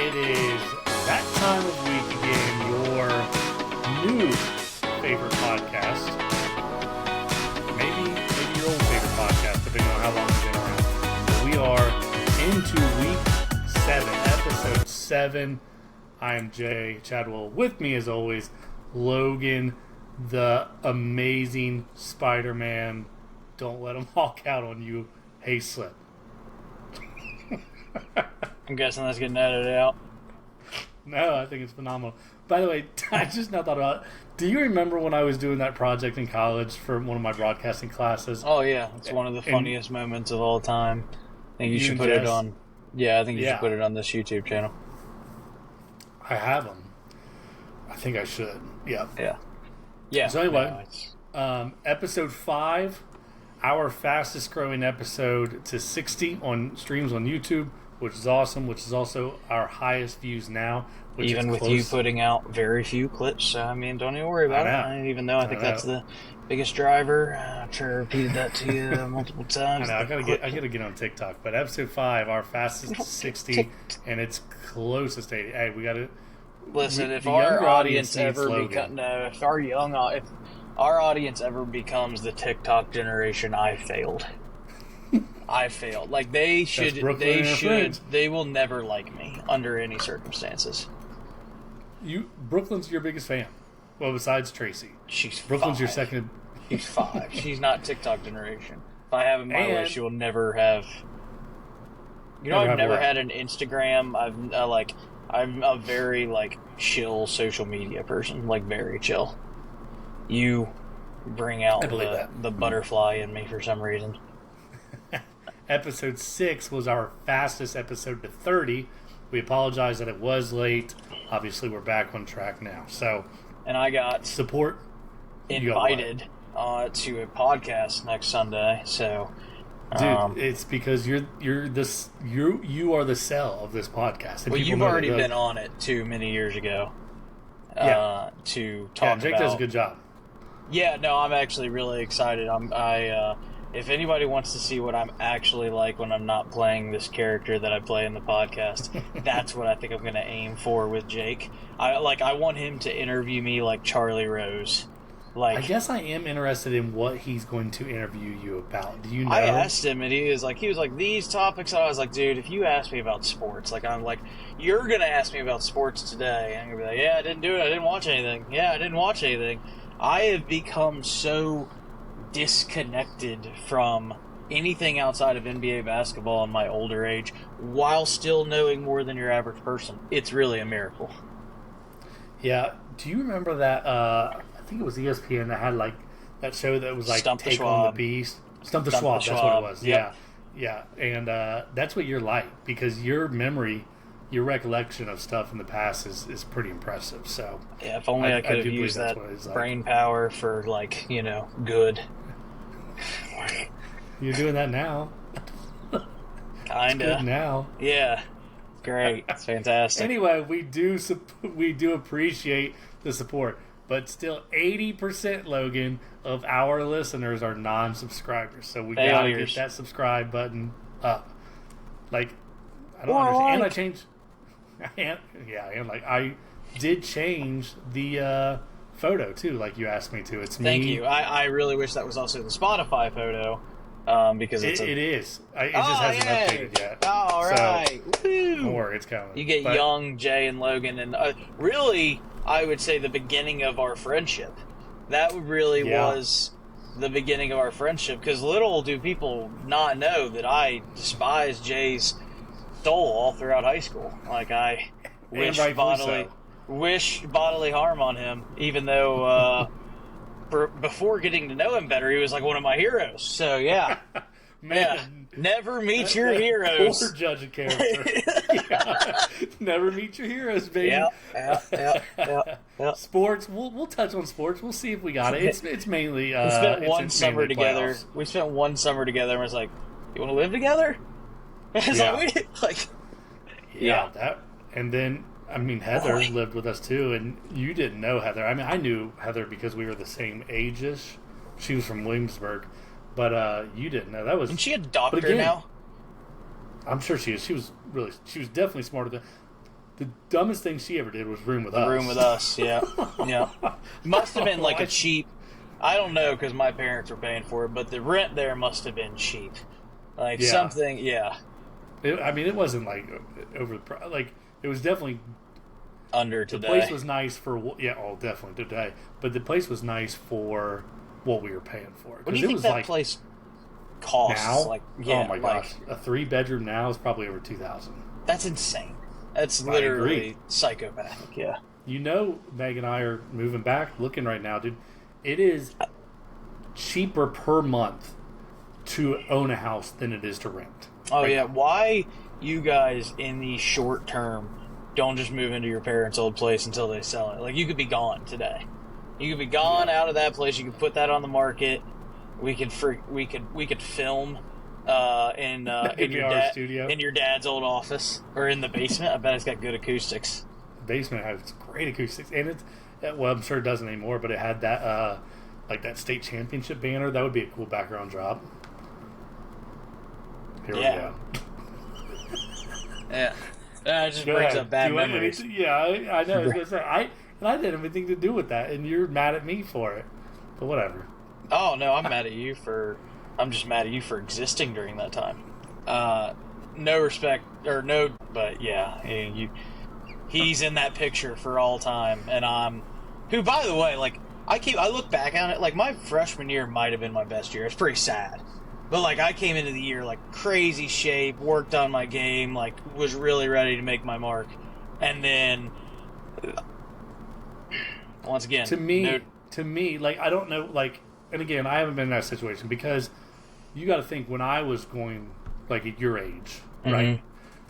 It is that time of week again, your new favorite podcast. Maybe your old favorite podcast, depending on how long it's been around. But we are into week 7, episode 7. I am Jay Chadwell. With me, as always, Logan, the amazing Spider-Man. Don't let him walk out on you. Hey, Slip. I'm guessing that's getting edited out. No, I think it's phenomenal. By the way, I just now thought about it. Do you remember when I was doing that project in college for one of my broadcasting classes? Oh, yeah. It's one of the funniest moments of all time. I think you should put it on... Yeah, I think you should put it on this YouTube channel. I have them. I think I should. Yeah. Yeah. Yeah. So anyway, episode 5, our fastest growing episode to 60 on streams on YouTube, which is awesome, which is also our highest views now. Which even with you putting out very few clips, I mean, don't even worry about it. Even though I think that's the biggest driver. I'm sure I repeated that to you multiple times. I know, I gotta get on TikTok. But episode 5, our fastest to 60, and its closest to 80. Hey, we gotta listen. If our audience ever if our audience ever becomes the TikTok generation, I failed. I failed. Like they will never like me under any circumstances. Brooklyn's your biggest fan. Well, besides Tracy. Brooklyn's 5. your second. She's 5. She's not TikTok generation. If I have it my way, she will never have. You know, I've never had an Instagram. I'm a very chill social media person. Like very chill. You bring out the butterfly in me for some reason. Episode 6 was our fastest episode to 30. We apologize that it was late. Obviously, we're back on track now. And I got support invited to a podcast next Sunday. So, dude, it's because you are the sell of this podcast. Well, you've already been on it too many years ago. To talk about. Jake does a good job. Yeah, no, I'm actually really excited. If anybody wants to see what I'm actually like when I'm not playing this character that I play in the podcast, that's what I think I'm going to aim for with Jake. I want him to interview me like Charlie Rose. I guess I am interested in what he's going to interview you about. Do you know? I asked him, and he was like, these topics. And I was like, dude, if you ask me about sports, you're going to ask me about sports today. And I'm going to be like, yeah, I didn't do it. I didn't watch anything. Yeah, I didn't watch anything. I have become so disconnected from anything outside of NBA basketball in my older age while still knowing more than your average person. It's really a miracle. Yeah. Do you remember that, I think it was ESPN that had that show that was Take on the Beast? Stump the Schwab, that's what it was. Yep. Yeah. And that's what you're like, because your memory, your recollection of stuff in the past is pretty impressive. So yeah, if only I could have used that brain power for good. You're doing that now. Kinda. Good now. Yeah. Great. It's fantastic. Anyway, we do appreciate the support, but still 80%, Logan, of our listeners are non-subscribers. So we gotta get that subscribe button up. I don't understand. And I changed. I did change the photo too, like you asked me to. It's me. Thank you. I really wish that was also the Spotify photo, because it is. It just hasn't updated yet. All right. So, don't worry, it's coming. You get young Jay and Logan, and really, I would say the beginning of our friendship. That really was the beginning of our friendship, because little do people not know that I despised Jay's soul all throughout high school. I wish bodily harm on him, even though before getting to know him better, he was one of my heroes. So yeah, man, never meet your heroes. Poor judge of character. Never meet your heroes, baby. Yeah. Sports. We'll touch on sports. We'll see if we got it. It's mainly. We spent one summer together. We spent one summer together, and was like, "You want to live together?" That, and then. I mean, Heather lived with us too, and you didn't know Heather. I mean, I knew Heather because we were the same age-ish. She was from Williamsburg, but you didn't know. That was. Isn't she a doctor now? I'm sure she is. She was definitely smarter than. The dumbest thing she ever did was room with us. Room with us, yeah. Yeah. Must have been like a cheap, I don't know because my parents were paying for it, but the rent there must have been cheap. Like something, yeah. It wasn't like over the, like, it was definitely under today. The place was nice for, definitely today. But the place was nice for what we were paying for. What do you think that place costs? Now? Like, oh my gosh. A 3-bedroom now is probably over $2,000. That's insane. That's literally psychopathic, yeah. You know, Meg and I are moving back, looking right now, dude. It is cheaper per month to own a house than it is to rent. Oh, right now. Why you guys in the short term don't just move into your parents' old place until they sell it? Like, you could be gone today. You could be gone out of that place. You could put that on the market. We could film in your dad's old office or in the basement. I bet it's got good acoustics. The basement has great acoustics, and I'm sure it doesn't anymore. But it had that like that state championship banner. That would be a cool background drop. Here we go. Yeah, it just brings up bad memories. I know. I was gonna say I didn't have anything to do with that, and you're mad at me for it. But whatever. Oh no, I'm mad at you for. I'm just mad at you for existing during that time. No respect or no, but yeah, he's in that picture for all time, and who, by the way, like I look back on it, like my freshman year might have been my best year. It's pretty sad, but like I came into the year like crazy shape, worked on my game, like was really ready to make my mark, and then once again, to me, like I don't know, like. And again, I haven't been in that situation because you got to think when I was going like at your age, right?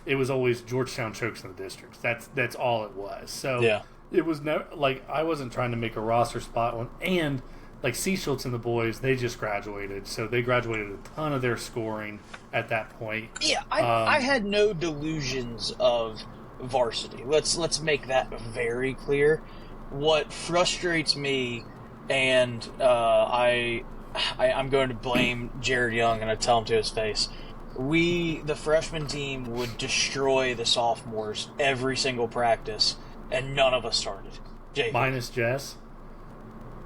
It was always Georgetown chokes in the districts. That's all it was. So it was no like I wasn't trying to make a roster spot on, and like C. Schultz and the boys, they just graduated, so they graduated a ton of their scoring at that point. Yeah, I had no delusions of varsity. Let's make that very clear. What frustrates me. And I'm going to blame Jared Young, and I tell him to his face. The freshman team, would destroy the sophomores every single practice, and none of us started. JV. Minus Jess?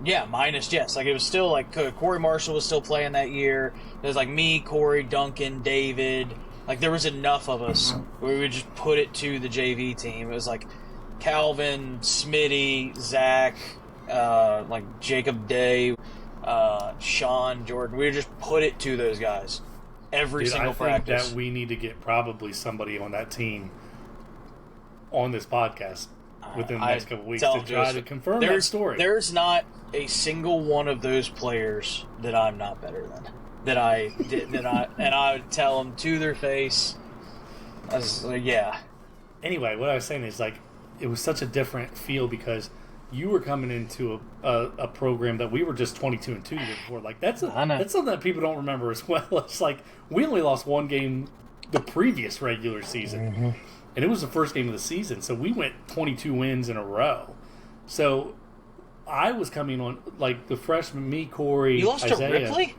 Yeah, minus Jess. Like, it was still, like, Corey Marshall was still playing that year. It was, like, me, Corey, Duncan, David. Like, there was enough of us where we would just put it to the JV team. It was, like, Calvin, Smitty, Zach... like Jacob Day, Sean, Jordan. We would just put it to those guys every single practice. I think that we need to get probably somebody on that team on this podcast within the next couple of weeks to try to confirm that story. There's not a single one of those players that I'm not better than. And I would tell them to their face. I was like, yeah. Anyway, what I was saying is like it was such a different feel because you were coming into a program that we were just 22-2 the year before. Like that's something that people don't remember as well. It's like we only lost one game the previous regular season, and it was the first game of the season. So we went 22 wins in a row. So I was coming on like the freshman, me, Corey, you lost Isaiah. To Ripley?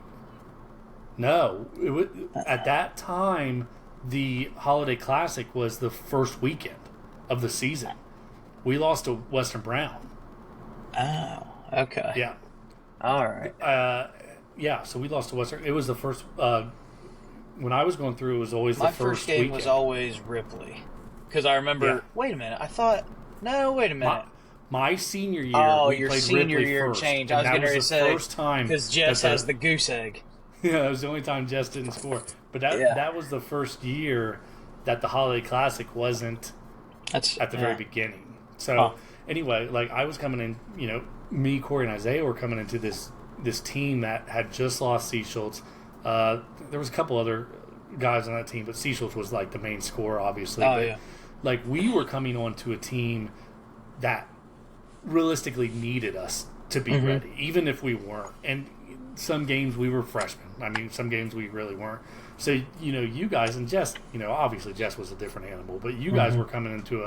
No, it was, at that time the Holiday Classic was the first weekend of the season. We lost to Western Brown. Oh, okay. Yeah. All right. Yeah, so we lost to Western. It was the first. When I was going through, it was always the first My first game weekend. was always Ripley. Because I remember. Yeah. Wait a minute. I thought. No, wait a minute. My senior year. Oh, we your played senior Ripley year first, changed. I was going to say. First time. Because Jess has the goose egg. Yeah, that was the only time Jess didn't score. But that was the first year that the Holiday Classic wasn't at the very beginning. So anyway, like I was coming in, me, Corey, and Isaiah were coming into this team that had just lost C. Schultz. There was a couple other guys on that team, but C. Schultz was like the main scorer, obviously. Like we were coming on to a team that realistically needed us to be ready, even if we weren't. And some games we were freshmen. I mean, some games we really weren't. So, you guys, and Jess, obviously Jess was a different animal, but you guys were coming into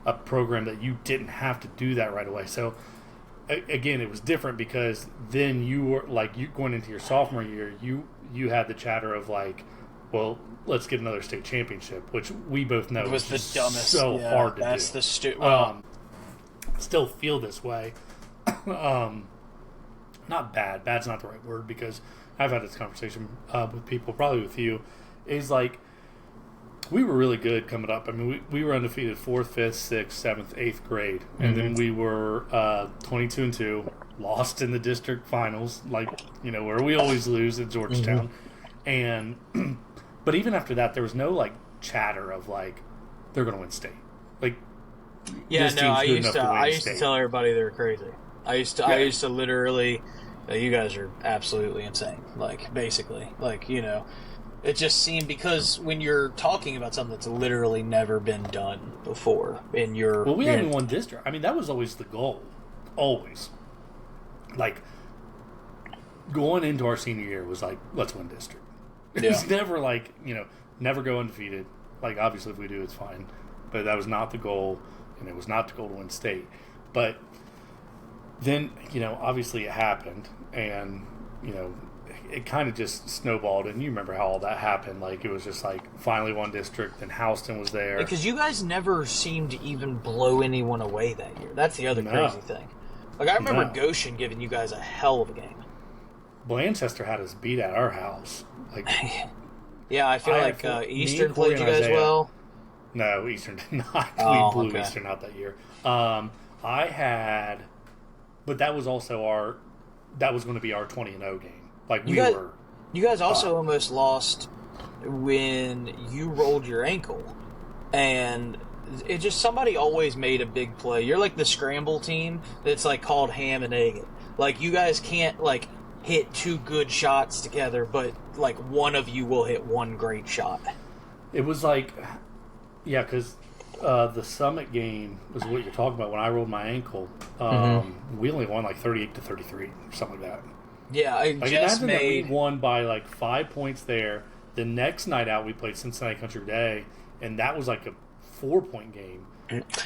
a program that you didn't have to do that right away. So, again, it was different because then you were, like, you going into your sophomore year, you had the chatter of, like, well, let's get another state championship, which we both know It was the is dumbest. so hard to that's do. the Still feel this way. Not bad. Bad's not the right word, because I've had this conversation with people, probably with you, is like, we were really good coming up. I mean, we were undefeated 4th, 5th, 6th, 7th, 8th grade. And then we were 22-2, lost in the district finals, like, where we always lose at Georgetown. And but even after that, there was no, like, chatter of, like, they're going to win state. Like, yeah, this no, team's I good used enough to. to win I used state. to tell everybody they were crazy. I used to literally. You guys are absolutely insane. Like, basically, like, it just seemed, because when you're talking about something that's literally never been done before in your. Well, we haven't won district. I mean, that was always the goal. Always. Like, going into our senior year was like, let's win district. It was never like, never go undefeated. Like, obviously, if we do, it's fine. But that was not the goal, and it was not the goal to win state. But then, obviously it happened, and, it kind of just snowballed, and you remember how all that happened. Like, it was just like, finally won district, and Houston was there. Because you guys never seemed to even blow anyone away that year. That's the other crazy thing. Like, I remember Goshen giving you guys a hell of a game. Blanchester had us beat at our house. Like, yeah, I feel like Eastern played you guys well. No, Eastern did not. Oh, we blew Eastern out that year. But that was also that was going to be our 20-0 game. Like, you guys also almost lost when you rolled your ankle, and it just, somebody always made a big play. You're like the scramble team that's like called ham and egg. Like, you guys can't like hit 2 good shots together, but like one of you will hit 1 great shot. It was like, yeah, because the Summit game was what you're talking about. When I rolled my ankle, we only won like 38-33 or something like that. Yeah, I like, just imagine made. that we won by like 5 points there. The next night out, we played Cincinnati Country Day, and that was like a 4-point game.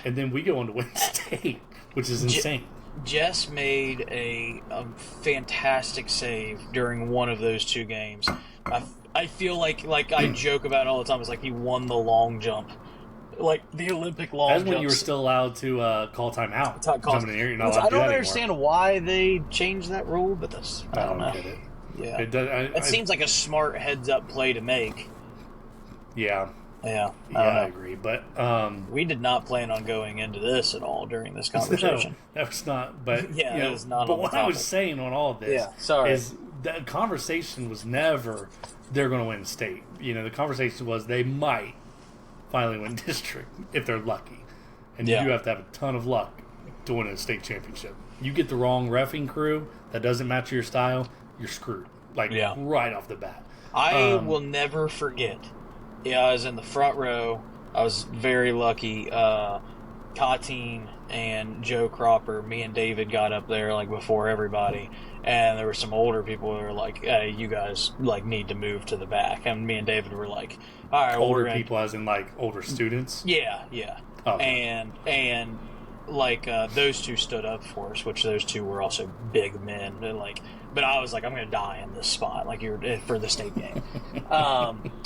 And then we go on to win state, which is insane. Jess made a fantastic save during one of those 2 games. I feel like I joke about it all the time. It's like he won the long jump. Like the Olympic long jump. That's when you were still allowed to call timeout. Jumping in here, you're not allowed to I do don't that understand anymore. why they changed that rule, but I don't know. Get it. Yeah, It seems like a smart heads-up play to make. Yeah. Yeah, I agree. But we did not plan on going into this at all during this conversation. No, that was not. But that was not. But what I was saying on all of this, is that conversation was never they're going to win state. The conversation was they might finally win district if they're lucky, and you do have to have a ton of luck to win a state championship. You get the wrong reffing crew that doesn't match your style, you're screwed. Like right off the bat. I will never forget. Yeah, I was in the front row. I was very lucky. Katine and Joe Cropper, me and David got up there like before everybody, and there were some older people who were like, "Hey, you guys like need to move to the back." And me and David were like, "All right, older people as in like older students." Yeah. Okay. And like those 2 stood up for us, which those 2 were also big men, and like. But I was like, I'm going to die in this spot, like for the state game.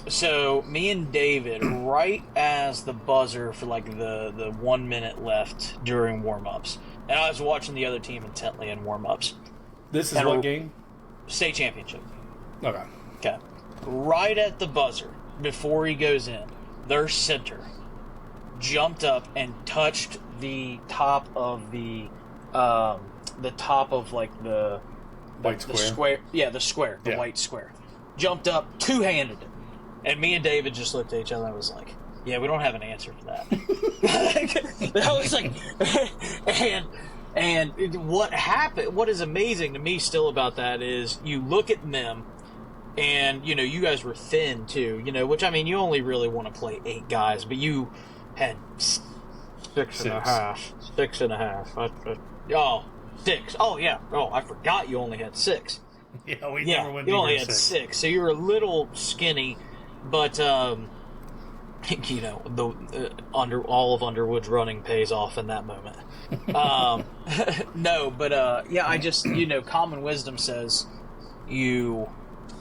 So me and David, right as the buzzer for like the 1 minute left during warm-ups, and I was watching the other team intently in warm-ups. This is what game? State championship. Okay. Right at the buzzer, before he goes in, their center jumped up and touched the top of the White square. The square. The white square. Jumped up, 2-handed it. And me and David just looked at each other and was like, yeah, we don't have an answer for that. I was like, and what happened, what is amazing to me still about that is you look at them and, you guys were thin too, which, I mean, you only really want to play 8 guys, but you had 6 and a half. 6 and a half. 6. Oh, yeah. Oh, I forgot you only had 6. Yeah, we never went you only had 6. 6. So you were a little skinny, but, all of Underwood's running pays off in that moment. No, but, I just, common wisdom says you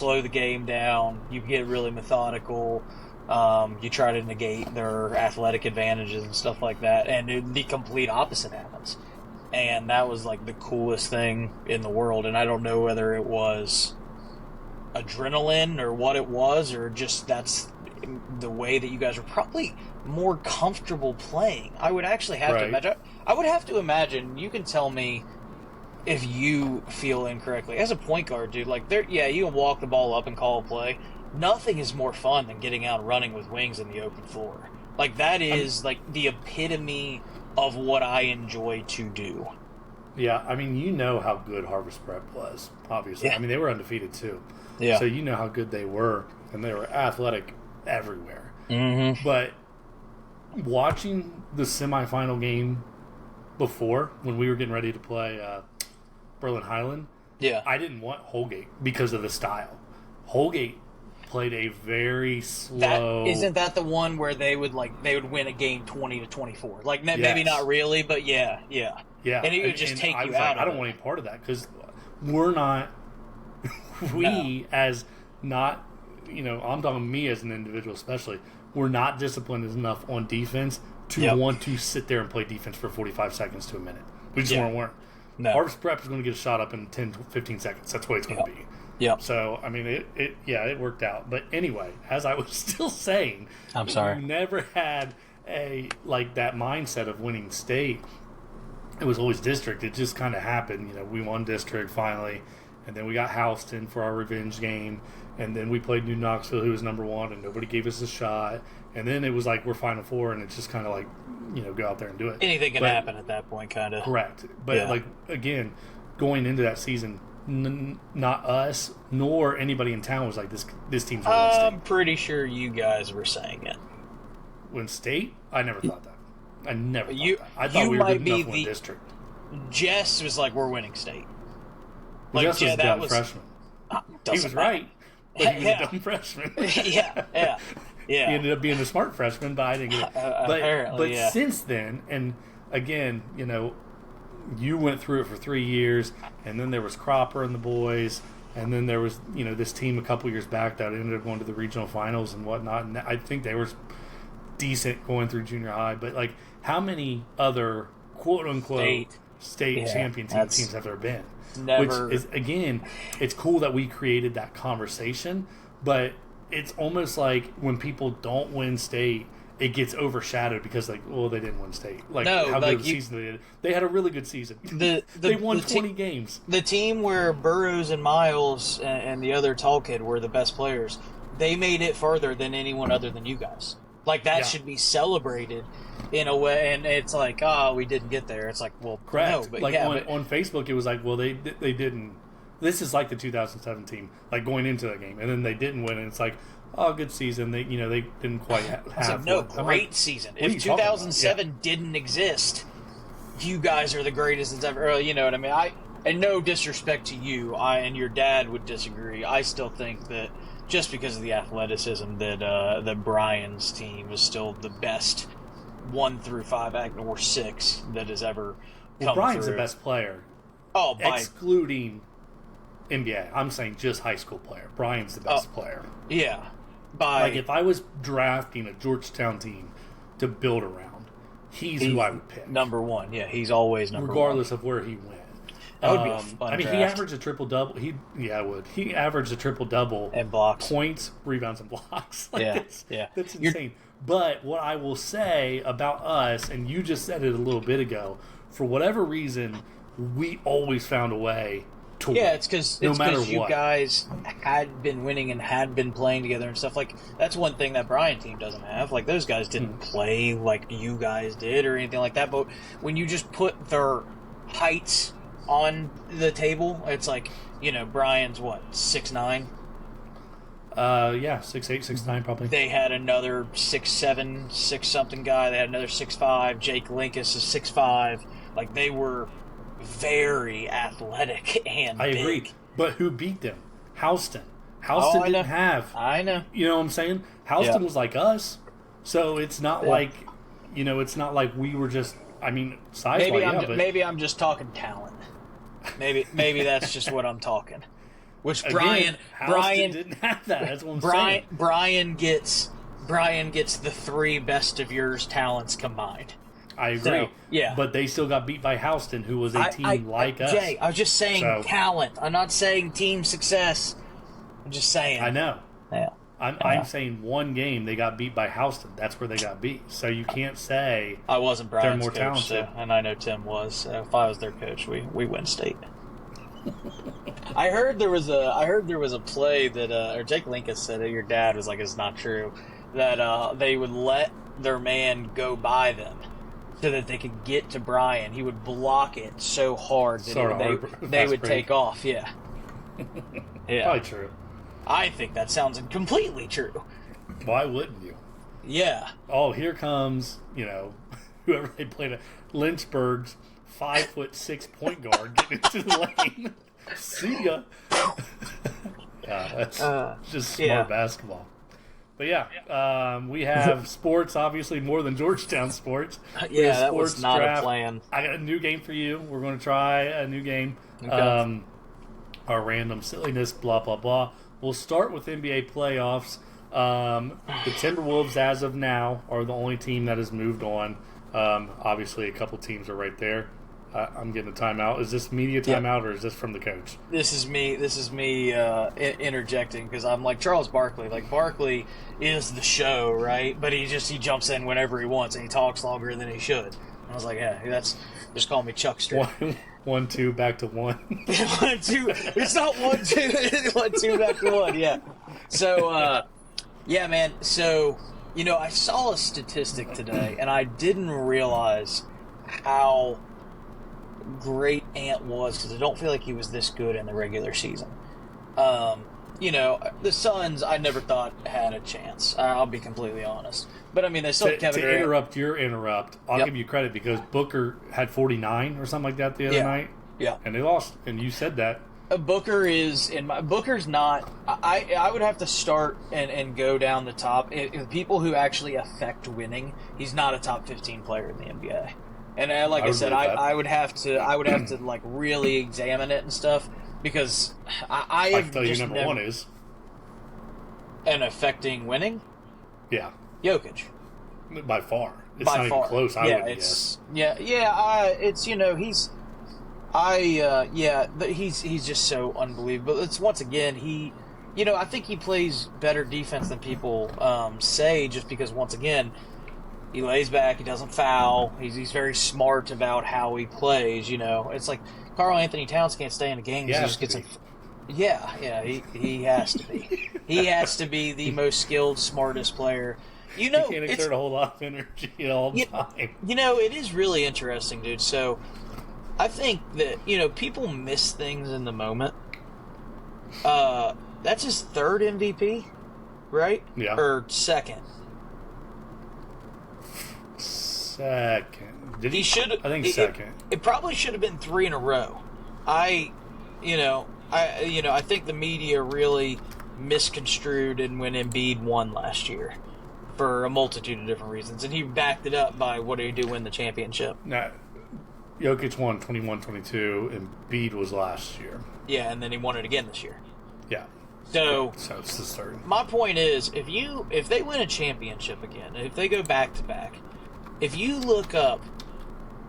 slow the game down. You get really methodical. You try to negate their athletic advantages and stuff like that, and the complete opposite happens. And that was like the coolest thing in the world. And I don't know whether it was adrenaline or what it was, or just that's the way that you guys were probably more comfortable playing. I would actually have to imagine. I would have to imagine. You can tell me if you feel incorrectly as a point guard, dude. Like you can walk the ball up and call a play. Nothing is more fun than getting out and running with wings in the open floor. Like that is like the epitome of what I enjoy to do. Yeah, I mean, you know how good Harvest Prep was, obviously. Yeah. I mean, they were undefeated too. Yeah. So you know how good they were, and they were athletic everywhere. Mm-hmm. But watching the semifinal game before, when we were getting ready to play Berlin Highland, I didn't want Holgate because of the style. Holgate played a very slow. Isn't that the one where they would win a game 20-24? Like maybe not really, but yeah. And it would just take you out. I don't want any part of that because we're not. As not, I'm talking me as an individual, especially. We're not disciplined enough on defense to want to sit there and play defense for 45 seconds to a minute. We just weren't. No. Harvest Prep is going to get a shot up in 10 to 15 seconds. That's what it's going to be. Yeah. So, I mean, it worked out. But anyway, as I was still saying, I'm sorry. You never had that mindset of winning state. It was always district. It just kind of happened. We won district finally, and then we got Houston for our revenge game, and then we played New Knoxville, who was number one, and nobody gave us a shot. And then it was like we're Final Four, and it's just kind of like, go out there and do it. Anything can happen at that point, kind of. Correct. But again, going into that season, not us nor anybody in town was like this team's going to win state. I'm pretty sure you guys were saying it. Win state? I never thought that. I never thought that. I you thought we were might good enough be to win district. Jess was like, we're winning state. Well, Jess was a dumb freshman. He was right, but he was a dumb freshman. yeah. He ended up being a smart freshman, but I didn't get it. But since then, and again, you went through it for 3 years, and then there was Cropper and the boys, and then there was, this team a couple years back that ended up going to the regional finals and whatnot, and I think they were decent going through junior high, but, how many other quote-unquote state champion teams have there been? Never. Which is, again, it's cool that we created that conversation, but it's almost like when people don't win state, it gets overshadowed because, they didn't win state. How good of a season they did. They had a really good season. They won 20 games. The team where Burrows and Miles and the other tall kid were the best players, they made it further than anyone other than you guys. That should be celebrated in a way, and it's like, we didn't get there. It's like, well, correct. No, but on Facebook, it was like, well, they didn't. This is like the 2007 team, going into that game, and then they didn't win, and it's like, oh, good season. They they didn't quite have. Great season. If 2007 didn't exist, you guys are the greatest that's ever. You know what I mean? And no disrespect to you, and your dad would disagree. I still think that just because of the athleticism, that Brian's team is still the best 1 through 5 or 6 that has ever come Brian's through. The best player. Oh, excluding NBA. I'm saying just high school player. Brian's the best player. Yeah. If I was drafting a Georgetown team to build around, he's who I would pick. Number one. Yeah, he's always number regardless one. of where he went. That would be a fun draft. he averaged a triple-double. I would. He averaged a triple-double. And blocks. Points, rebounds, and blocks. That's insane. But what I will say about us, and you just said it a little bit ago, for whatever reason, we always found a way to win. It's because you guys had been winning and had been playing together and stuff. That's one thing that Brian team doesn't have. Those guys didn't play like you guys did or anything like that. But when you just put their heights on the table, it's Brian's what, 6'9"? 6'8", 6'9", probably. They had another 6'7", 6-something guy. They had another 6'5". Jake Linkus is 6'5". They were very athletic and I big. agree. But who beat them? Houston. Houston didn't have. I know. You know what I'm saying? Houston was like us. So it's not it's not like we were just, size-wise, maybe I'm just talking talent. Maybe that's just what I'm talking. Which Again, Brian didn't have that. That's what I'm saying. Brian gets the 3 best of yours talents combined. I agree. So, yeah. But they still got beat by Houston, who was a team like us. Jay, I was just saying talent. I'm not saying team success. I'm just saying. I know. Yeah. I'm saying one game they got beat by Houston. That's where they got beat. So you can't say I wasn't Brian's more coach, talented. and I know Tim was. So if I was their coach, we win state. I heard there was a play that or Jake Linkus said that your dad was like, it's not true, that they would let their man go by them so that they could get to Brian. He would block it so hard that they would take off. Yeah. Yeah. Probably true. I think that sounds completely true. Why wouldn't you? Yeah. Oh, here comes, whoever they played at Lynchburg's 5'6" point guard getting into the lane. See ya. That's just smart basketball. But yeah, we have sports, obviously more than Georgetown sports. Yeah, that was not a plan. I got a new game for you. We're going to try a new game. Okay. Our random silliness, blah, blah, blah. We'll start with NBA playoffs. The Timberwolves, as of now, are the only team that has moved on. Obviously, a couple teams are right there. I'm getting a timeout. Is this media timeout or is this from the coach? This is me interjecting because I'm like Charles Barkley. Like, Barkley is the show, right? But he jumps in whenever he wants and he talks longer than he should. And I was like, yeah, just call me Chuckster. 1, 2, back to 1. 1, 2. It's not 1, 2. 1, 2, back to 1. Yeah. So, yeah, man. So, I saw a statistic today, and I didn't realize how great Ant was because I don't feel like he was this good in the regular season. The Suns, I never thought had a chance. I'll be completely honest. But, I mean, they still have Kevin Durant. To interrupt your interrupt, I'll give you credit because Booker had 49 or something like that the other night. Yeah. And they lost. And you said that. Booker's not. I would have to start and go down the top. People who actually affect winning, he's not a top 15 player in the NBA. And like I said, I would have to like really examine it and stuff because I can tell you number one is and affecting winning. Yeah, Jokic. By far, it's by not far. even close. I would guess. He's just so unbelievable. It's once again I think he plays better defense than people say just because once again. He lays back. He doesn't foul. He's very smart about how he plays. It's like Karl Anthony Towns can't stay in a game. He just gets he has to be. He has to be the most skilled, smartest player. He can't exert a whole lot of energy all the time. It is really interesting, dude. So I think that people miss things in the moment. That's his 3rd MVP, right? Yeah. Or 2nd. Second. He should. I think second. It probably should have been 3 in a row. I think the media really misconstrued and when Embiid won last year for a multitude of different reasons, and he backed it up by what did he do win the championship? Now, Jokic won 21-22, and Embiid was last year. Yeah, and then he won it again this year. Yeah. So it's the 3rd. My point is, if they win a championship again, if they go back to back. If you look up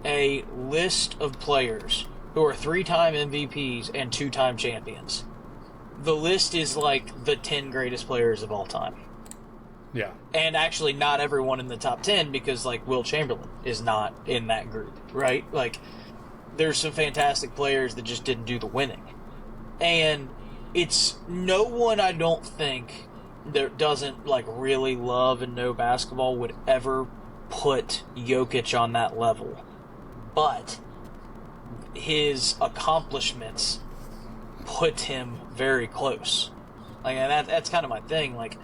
a list of players who are 3-time MVPs and 2-time champions, the list is like the 10 greatest players of all time. Yeah. And actually not everyone in the top 10 because like Will Chamberlain is not in that group, right? Like there's some fantastic players that just didn't do the winning. And it's no one I don't think that doesn't like really love and know basketball would ever put Jokic on that level, but his accomplishments put him very close. Like, and that's kind of my thing. Like,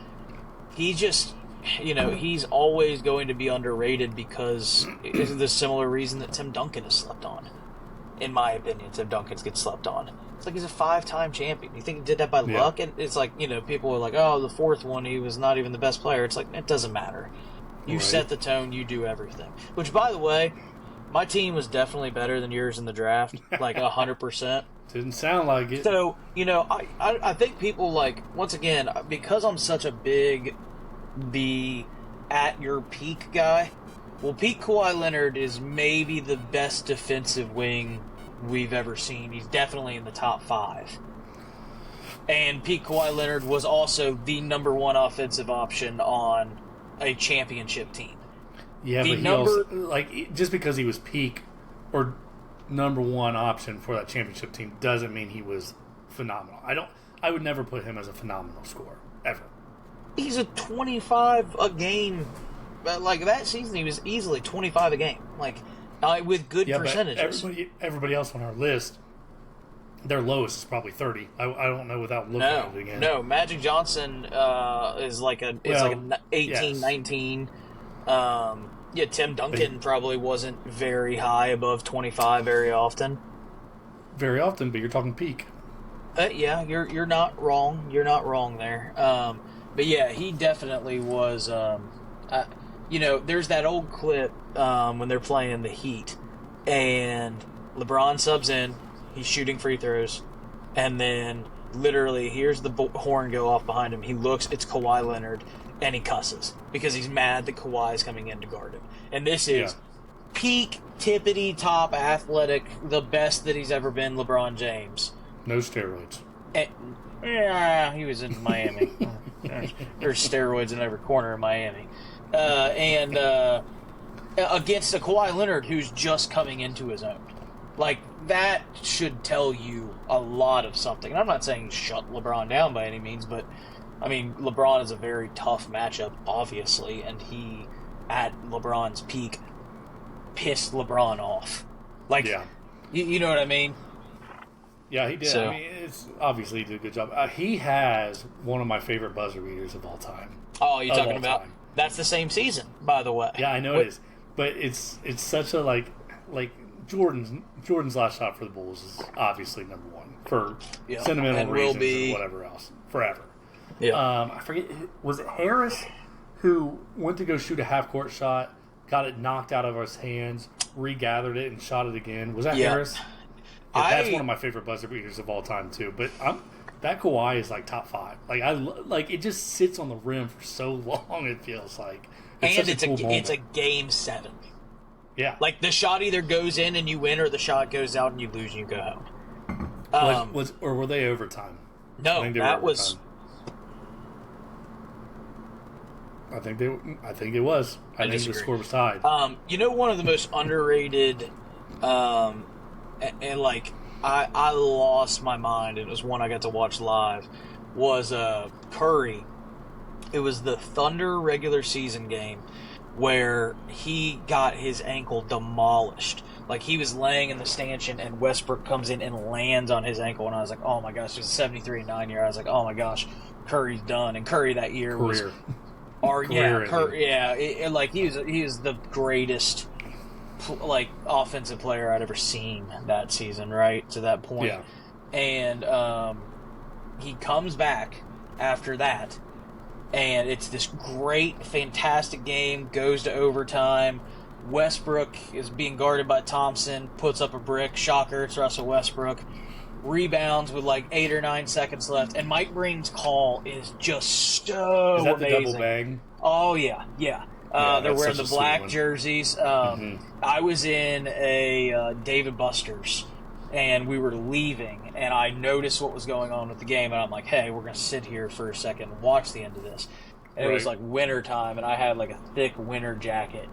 he just, he's always going to be underrated because it's the similar reason that Tim Duncan is slept on. In my opinion, Tim Duncan gets slept on. It's like he's a 5-time champion. You think he did that by luck? And it's like, people are like, oh, the 4th one, he was not even the best player. It's like, it doesn't matter. You set the tone, you do everything. Which, by the way, My team was definitely better than yours in the draft, like 100%. Didn't sound like it. So, I think people, like, once again, because I'm such a big at your peak guy, well, peak Kawhi Leonard is maybe the best defensive wing we've ever seen. He's definitely in the top 5. And peak Kawhi Leonard was also the number 1 offensive option on a championship team. Yeah, but he also, like, just because he was peak or number 1 option for that championship team doesn't mean he was phenomenal. I would never put him as a phenomenal scorer ever. He's a 25 a game. Like that season, he was easily 25 a game. Like with good percentages. But everybody else on our list, their lowest is probably 30. I don't know without looking at it again. No, Magic Johnson is like an 18, yes. 19. Tim Duncan probably wasn't very high above 25 very often. Very often, but you're talking peak. Yeah, you're not wrong. You're not wrong there. But yeah, he definitely was. There's that old clip when they're playing the Heat, and LeBron subs in. He's shooting free throws, and then literally hears the horn go off behind him. He looks, it's Kawhi Leonard, and he cusses because he's mad that Kawhi is coming in to guard him. And this is peak, tippity top athletic, the best that he's ever been, LeBron James. No steroids. Yeah, he was in Miami. There's steroids in every corner of Miami. And against a Kawhi Leonard who's just coming into his own. Like, that should tell you a lot of something. And I'm not saying shut LeBron down by any means, but, I mean, LeBron is a very tough matchup, obviously, and he, at LeBron's peak, pissed LeBron off. Like, you know what I mean? Yeah, he did. So, I mean, it's obviously he did a good job. He has one of my favorite buzzer beaters of all time. Oh, you're talking about? Time. That's the same season, by the way. Yeah, I know it is. But it's such a, like Jordan's last shot for the Bulls is obviously number 1 for sentimental reasons or whatever else forever. Yeah. I forget, was it Harris who went to go shoot a half-court shot, got it knocked out of his hands, regathered it, and shot it again? Was that Harris? Yeah, that's one of my favorite buzzer beaters of all time too. But that Kawhi is like top 5. Like it just sits on the rim for so long. It feels like, it's a game 7. Yeah, like the shot either goes in and you win, or the shot goes out and you lose and you go home. Or were they overtime? No, that was. I think it was. I think the score was tied. One of the most underrated, and like I lost my mind. It was one I got to watch live. Was Curry. It was the Thunder regular season game where he got his ankle demolished. Like, he was laying in the stanchion, and Westbrook comes in and lands on his ankle, and I was like, oh my gosh, it was a 73-9 year. I was like, oh my gosh, Curry's done. And Curry that year was... he was the greatest, like, offensive player I'd ever seen that season, right, to that point. Yeah. And he comes back after that, and it's this great, fantastic game, goes to overtime. Westbrook is being guarded by Thompson, puts up a brick, shocker, it's Russell Westbrook, rebounds with like 8 or 9 seconds left, and Mike Breen's call is just so amazing. Is that the double bang? Oh, yeah. They're wearing the black jerseys. I was in a David Buster's, and we were leaving, and I noticed what was going on with the game, and I'm like, hey, we're going to sit here for a second and watch the end of this. And it was like winter time, and I had like a thick winter jacket.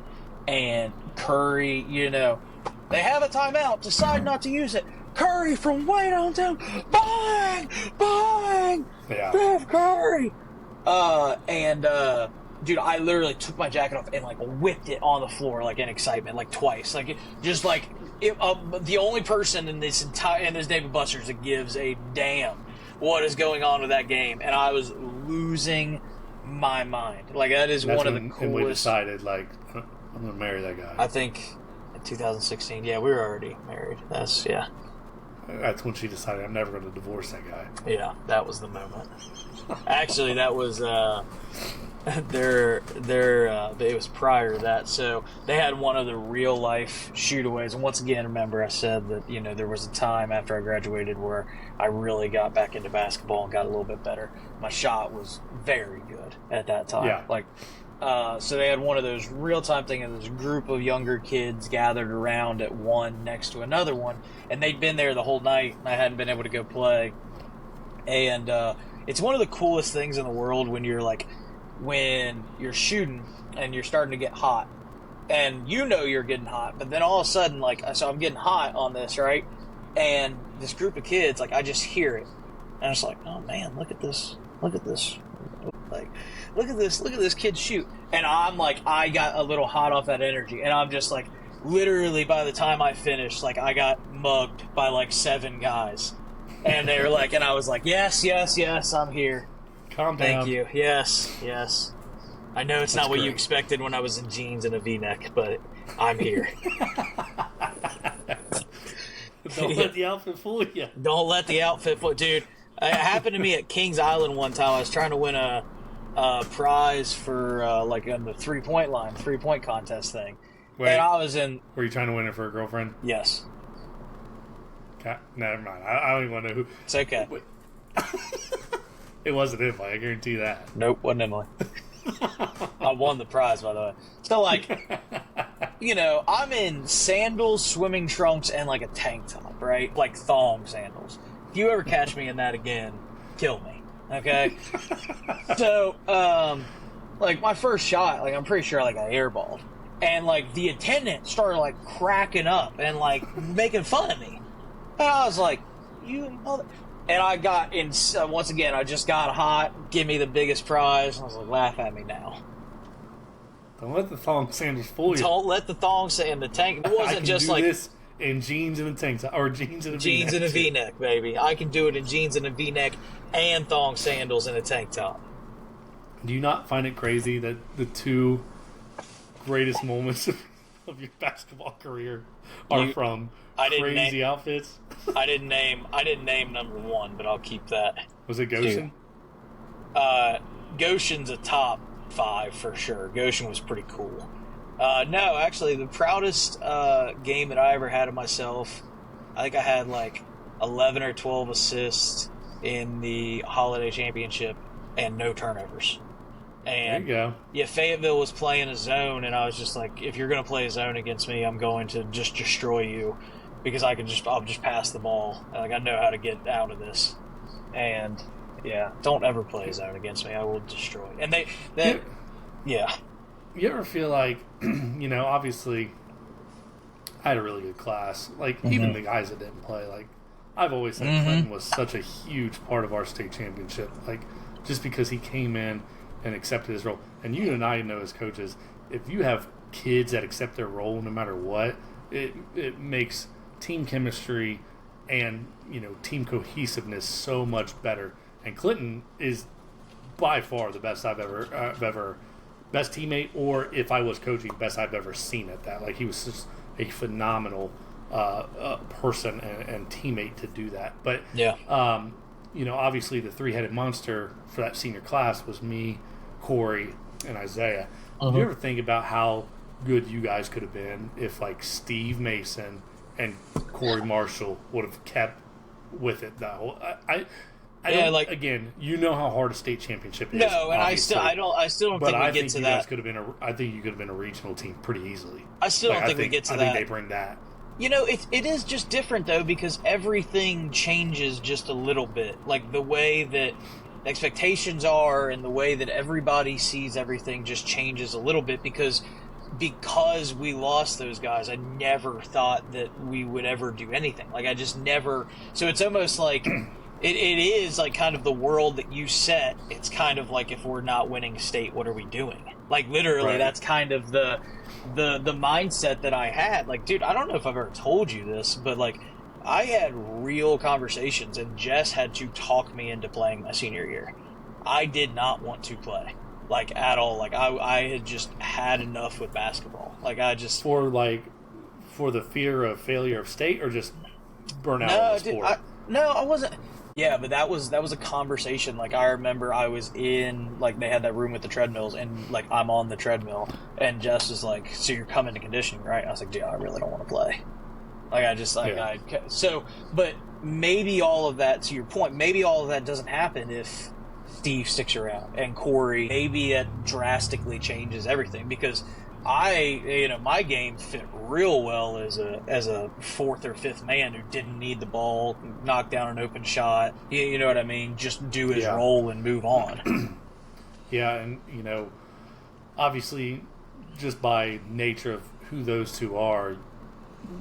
And Curry, they have a timeout, decide not to use it. Curry from way downtown, bang, bang, Steph Curry. Dude, I literally took my jacket off and like whipped it on the floor like in excitement, like twice, like the only person in this David Buster's that gives a damn what is going on with that game, and I was losing my mind. Like, that is one of the coolest. And we decided, like, I'm gonna marry that guy. I think in 2016, we were already married. That's when she decided I'm never going to divorce that guy. Yeah, that was the moment. Actually, that was it was prior to that, so they had one of the real life shootaways. And once again, remember I said that there was a time after I graduated where I really got back into basketball and got a little bit better. My shot was very good at that time. Yeah. So they had one of those real time thing, and this group of younger kids gathered around at one next to another one, and they'd been there the whole night, and I hadn't been able to go play. And it's one of the coolest things in the world when you're shooting and you're starting to get hot, and you're getting hot, but then all of a sudden, so I'm getting hot on this, right? And this group of kids, I just hear it, and it's like, oh man, look at this, look at this kid shoot. And I'm like, I got a little hot off that energy, and I'm just like, literally by the time I finished, I got mugged by 7 guys, and they were like, and I was like, yes, I'm here. Calm down. Thank you. Yes. I know it's not what you expected when I was in jeans and a V-neck, but I'm here. Don't let the outfit fool you. Don't let the outfit fool, dude. It happened to me at Kings Island one time. I was trying to win a prize for on the 3-point contest thing. Wait, and I was in. Were you trying to win it for a girlfriend? Yes. Okay, never mind. I don't even want to know who. It's okay. It wasn't Emily, I guarantee that. Nope, wasn't Emily. I won the prize, by the way. So, I'm in sandals, swimming trunks, and a tank top, right? Thong sandals. If you ever catch me in that again, kill me, okay? So, my first shot, I'm pretty sure I airballed. And, the attendant started, cracking up and, making fun of me. And I was like, you mother... And I got in, once again, I just got hot, give me the biggest prize. I was like, laugh at me now. Don't let the thong sandals fool you. Don't let the thong and the tank. It wasn't I can just do this in jeans and a tank top, or jeans and a V-neck. Jeans and a V-neck, baby. I can do it in jeans and a V-neck and thong sandals and a tank top. Do you not find it crazy that the 2 greatest moments of your basketball career are from crazy outfits? I didn't name number 1, but I'll keep that. Was it Goshen? Goshen's a top 5 for sure. Goshen was pretty cool. No, actually, the proudest game that I ever had of myself, I think I had 11 or 12 assists in the Holiday Championship and no turnovers. And there you go. Yeah, Fayetteville was playing a zone, and I was just like, if you're going to play a zone against me, I'm going to just destroy you, because I'll just pass the ball. I know how to get out of this. And yeah, don't ever play a zone against me. I will destroy. And yeah. You ever feel like, obviously, I had a really good class. Even the guys that didn't play, I've always said Clinton was such a huge part of our state championship. Just because he came in and accepted his role. And you and I know as coaches, if you have kids that accept their role no matter what, it makes team chemistry and team cohesiveness so much better. And Clinton is by far the best I've ever best teammate, or if I was coaching, best I've ever seen at that. He was just a phenomenal person and teammate to do that. But yeah, obviously the 3-headed monster for that senior class was me, Corey, and Isaiah. Do you ever think about how good you guys could have been if Steve Mason and Corey Marshall would have kept with it that whole? Again, how hard a state championship is. No, and obviously. I still don't think we get to that. I think you could have been a regional team pretty easily. I still don't think we get to that. I think they bring that. It is just different though, because everything changes just a little bit. The way that expectations are and the way that everybody sees everything just changes a little bit, because we lost those guys. I never thought that we would ever do anything. I just never. So it's almost like it is kind of the world that you set. It's kind of like, if we're not winning state, what are we doing? Literally, right. That's kind of the mindset that I had. Dude, I don't know if I've ever told you this, but I had real conversations, and Jess had to talk me into playing my senior year. I did not want to play, at all. I had just had enough with basketball. For the fear of failure of state, or just burnout on the sport? I wasn't. Yeah, but that was a conversation. Like, I remember I was in, like, they had that room with the treadmills, and, like, I'm on the treadmill, and Jess was like, so you're coming to conditioning, right? I was like, dude, I really don't want to play. Like, I just, like, so, but maybe all of that, to your point, maybe all of that doesn't happen if Steve sticks around, and Corey, maybe it drastically changes everything, because my game fit real well as a fourth or fifth man who didn't need the ball, knock down an open shot. You know what I mean? Just do his role and move on. Yeah, and obviously, just by nature of who those two are,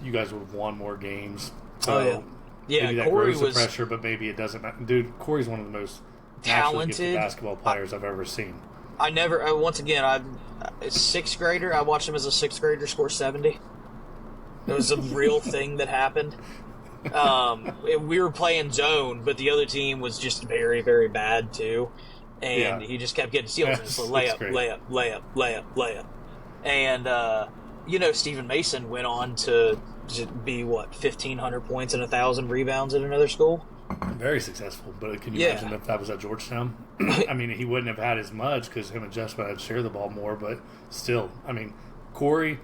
you guys would have won more games. So maybe that Corey grows the pressure, but maybe it doesn't matter. Dude, Corey's one of the most talented basketball players I've ever seen. Once again, I'm a sixth grader. I watched him as a sixth grader score 70. It was a real thing that happened. We were playing zone, but the other team was just very, very bad too. And he just kept getting steals. So layup. And, Stephen Mason went on to be, 1,500 points and 1,000 rebounds at another school? Very successful, but can you imagine if that was at Georgetown? I mean, he wouldn't have had as much because him and Jess would have shared the ball more, but still, I mean, Corey,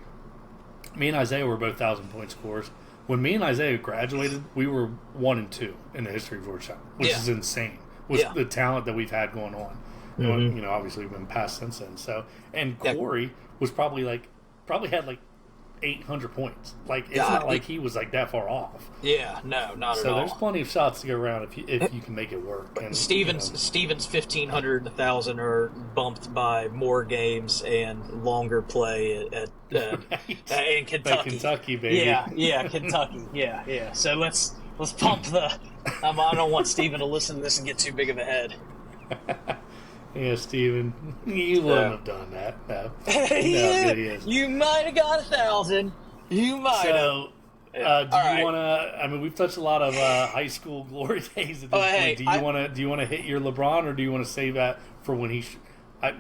me and Isaiah were both 1,000-point scorers. When me and Isaiah graduated, we were 1 and 2 in the history of Georgetown, which is insane with the talent that we've had going on. Mm-hmm. Obviously we've been passed since then. So, and Corey was probably had 800 points. Like, it's not like he was like that far off. Yeah, no, not at all. So there's plenty of shots to go around if you can make it work. And Stevens 1,500 and 1,000 are bumped by more games and longer play in Kentucky. By Kentucky, baby. Yeah, Kentucky. Yeah. So let's pump the. I don't want Steven to listen to this and get too big of a head. Yeah, Steven, you wouldn't have done that. No. You might have got 1,000. You might have. So, do you want to? I mean, we've touched a lot of high school glory days at this point. Do you want to hit your LeBron, or do you want to save that for when he?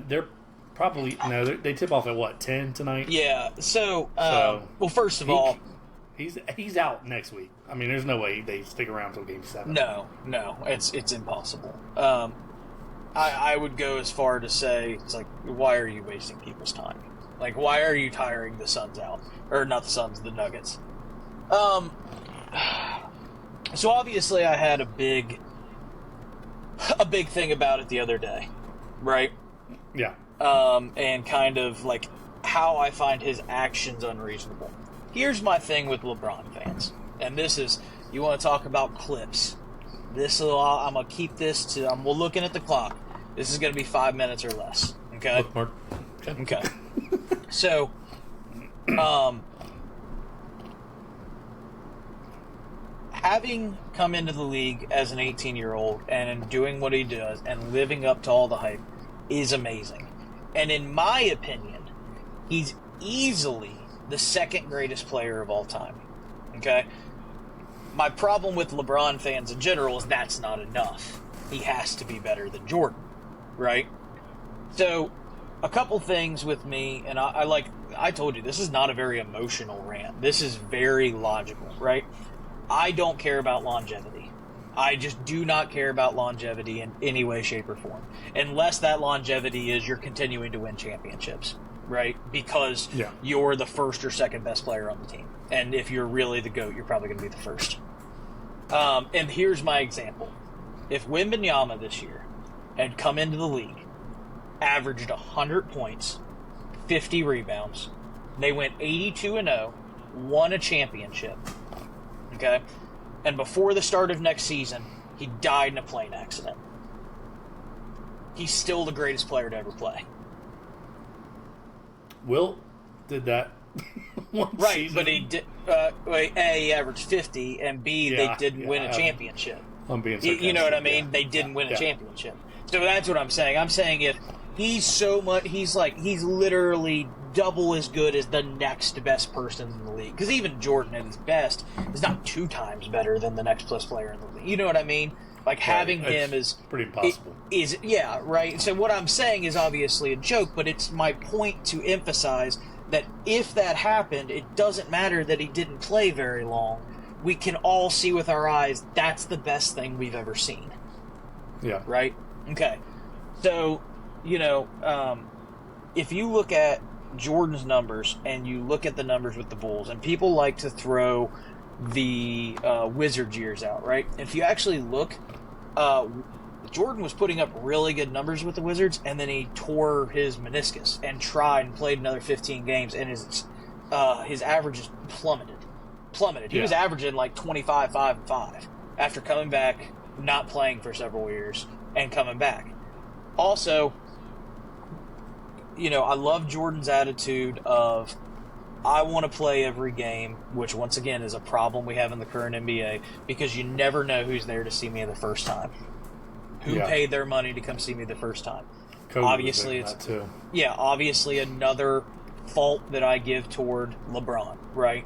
They're probably they tip off at 10 tonight. Yeah. So well, first of all, he's out next week. I mean, there's no way they stick around until Game 7. No, it's impossible. I would go as far to say, it's like, why are you wasting people's time? Like, why are you tiring the Suns out? Or not the Suns, the Nuggets. So obviously I had a big thing about it the other day, right? Yeah. And kind of like how I find his actions unreasonable. Here's my thing with LeBron fans. And this is, you want to talk about clips. I'm going to keep this to, we're looking at the clock. This is going to be 5 minutes or less. Okay? Mark. Okay. So, having come into the league as an 18-year-old and doing what he does and living up to all the hype is amazing. And in my opinion, he's easily the second greatest player of all time. Okay? My problem with LeBron fans in general is that's not enough. He has to be better than Jordan, right? So, a couple things with me, and I told you, this is not a very emotional rant. This is very logical, right? I don't care about longevity. I just do not care about longevity in any way, shape, or form. Unless that longevity is you're continuing to win championships, right? Because you're the first or second best player on the team. And if you're really the GOAT, you're probably going to be the first. And here's my example. If Wembanyama this year had come into the league, averaged 100 points, 50 rebounds, they went 82-0, won a championship, okay? And before the start of next season, he died in a plane accident. He's still the greatest player to ever play. Will did that one season. But he did. A, he averaged 50, and B, they didn't win a championship. I'm being sarcastic. You know what I mean? Yeah. They didn't win a championship. So that's what I'm saying. I'm saying if he's so much, he's literally double as good as the next best person in the league. Because even Jordan at his best is not 2 times better than the next best player in the league. You know what I mean? Like, having him is pretty impossible. Right. So what I'm saying is obviously a joke, but it's my point to emphasize that if that happened, it doesn't matter that he didn't play very long, we can all see with our eyes that's the best thing we've ever seen. Yeah. Right? Okay. So, if you look at Jordan's numbers and you look at the numbers with the Bulls, and people like to throw the Wizards years out, right? If you actually look, Jordan was putting up really good numbers with the Wizards, and then he tore his meniscus and tried and played another 15 games, and his averages plummeted. He was averaging like 25, 5, and 5 after coming back, not playing for several years, and coming back. Also, I love Jordan's attitude of, I want to play every game, which once again is a problem we have in the current NBA, because you never know who's there to see me the first time. Who paid their money to come see me the first time. Kobe obviously, it's that too. Yeah, obviously another fault that I give toward LeBron, right?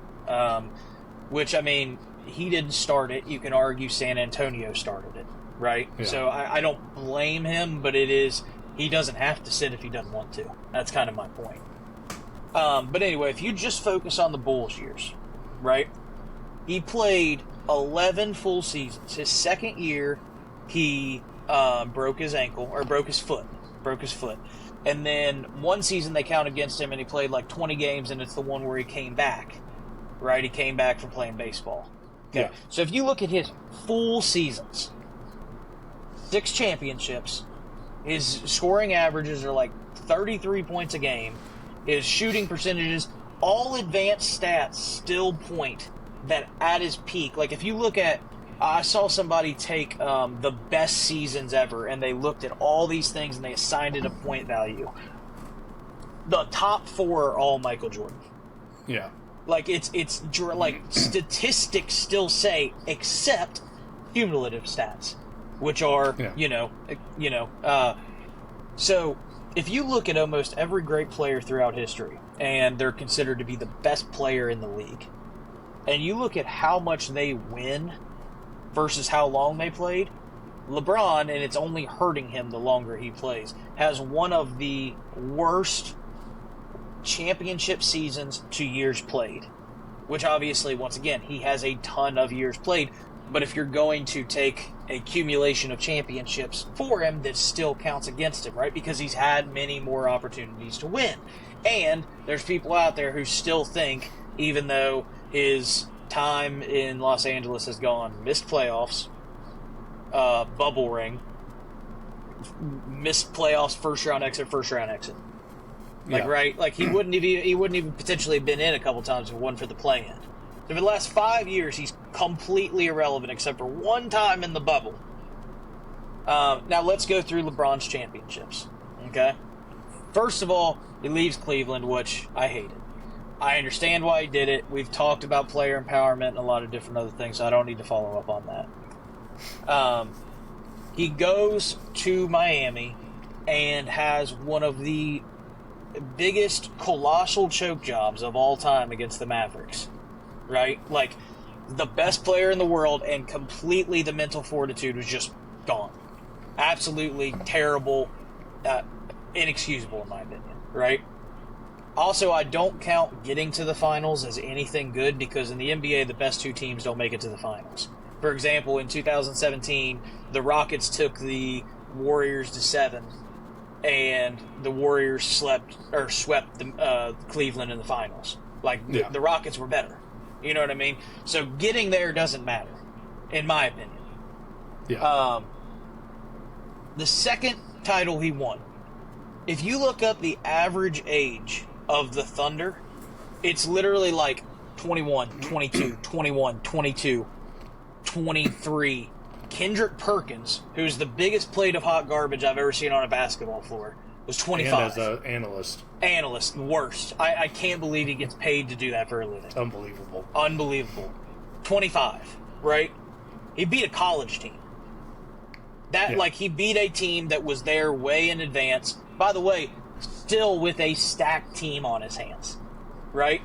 Which, I mean, he didn't start it. You can argue San Antonio started it, right? Yeah. So I don't blame him, but he doesn't have to sit if he doesn't want to. That's kind of my point. But anyway, if you just focus on the Bulls years, right? He played 11 full seasons. His second year, he broke his foot. And then one season they count against him, and he played like 20 games, and it's the one where he came back, right? He came back from playing baseball. Okay. Yeah. So if you look at his full seasons, 6 championships, his scoring averages are like 33 points a game. His shooting percentages, all advanced stats still point that at his peak. Like if you look at, I saw somebody take the best seasons ever, and they looked at all these things and they assigned it a point value. The top 4 are all Michael Jordan. Yeah. Like it's like statistics still say, except cumulative stats, which are so if you look at almost every great player throughout history, and they're considered to be the best player in the league, and you look at how much they win versus how long they played, LeBron, and it's only hurting him the longer he plays, has one of the worst championship seasons to years played. Which obviously, once again, he has a ton of years played, but if you're going to take a accumulation of championships for him, that still counts against him, right? Because he's had many more opportunities to win. And there's people out there who still think, even though his time in Los Angeles has gone, missed playoffs, bubble ring, missed playoffs, first round exit. Like, right? Like, he wouldn't even potentially have been in a couple times if it wasn't for the play-in. So for the last 5 years, he's completely irrelevant except for one time in the bubble. Now let's go through LeBron's championships. Okay? First of all, he leaves Cleveland, which I hated. I understand why he did it. We've talked about player empowerment and a lot of different other things, so I don't need to follow up on that. He goes to Miami and has one of the biggest colossal choke jobs of all time against the Mavericks. Right? Like, the best player in the world, and completely the mental fortitude was just gone. Absolutely terrible, inexcusable in my opinion, right? Also, I don't count getting to the finals as anything good, because in the NBA, the best 2 teams don't make it to the finals. For example, in 2017, the Rockets took the Warriors to 7, and the Warriors swept Cleveland in the finals. Like, the Rockets were better. You know what I mean? So getting there doesn't matter, in my opinion. Yeah. The second title he won, if you look up the average age of the Thunder, it's literally like 21, 22, 21, 22, 23. Kendrick Perkins, who's the biggest plate of hot garbage I've ever seen on a basketball floor, was 25. And as an analyst. Analyst, worst. I can't believe he gets paid to do that for a living. Unbelievable. 25, right? He beat a college team. He beat a team that was there way in advance. By the way, still with a stacked team on his hands, right?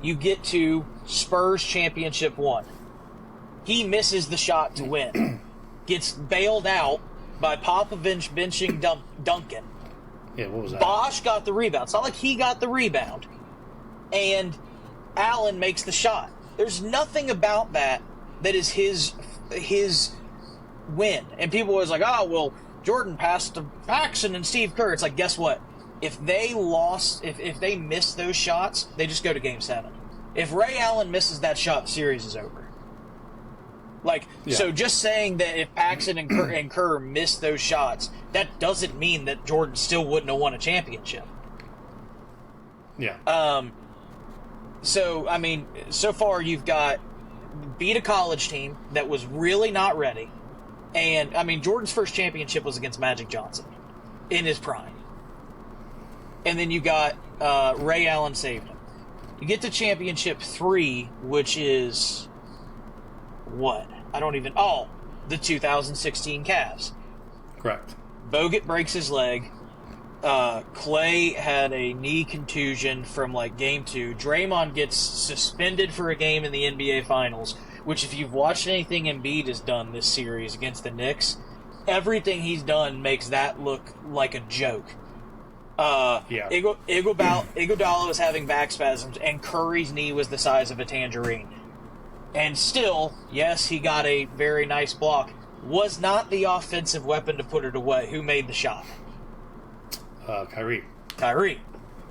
You get to Spurs championship 1. He misses the shot to win. Gets bailed out by Popovich benching Duncan. Yeah, what was that? Bosh got the rebound. It's not like he got the rebound. And Allen makes the shot. There's nothing about that is his win. And people was like, oh, well, Jordan passed to Paxson and Steve Kerr. It's like, guess what? If they lost, if they miss those shots, they just go to Game 7. If Ray Allen misses that shot, the series is over. So just saying that if Paxson and Kerr missed those shots, that doesn't mean that Jordan still wouldn't have won a championship. Yeah. So, I mean, so far you've got beat a college team that was really not ready. And, I mean, Jordan's first championship was against Magic Johnson in his prime. And then you got Ray Allen saved him. You get to championship 3, which is what? The 2016 Cavs. Correct. Bogut breaks his leg. Clay had a knee contusion from game 2. Draymond gets suspended for a game in the NBA Finals, which if you've watched anything Embiid has done this series against the Knicks, everything he's done makes that look like a joke. Iguodala was having back spasms, and Curry's knee was the size of a tangerine. And still, yes, he got a very nice block. Was not the offensive weapon to put it away. Who made the shot? Kyrie,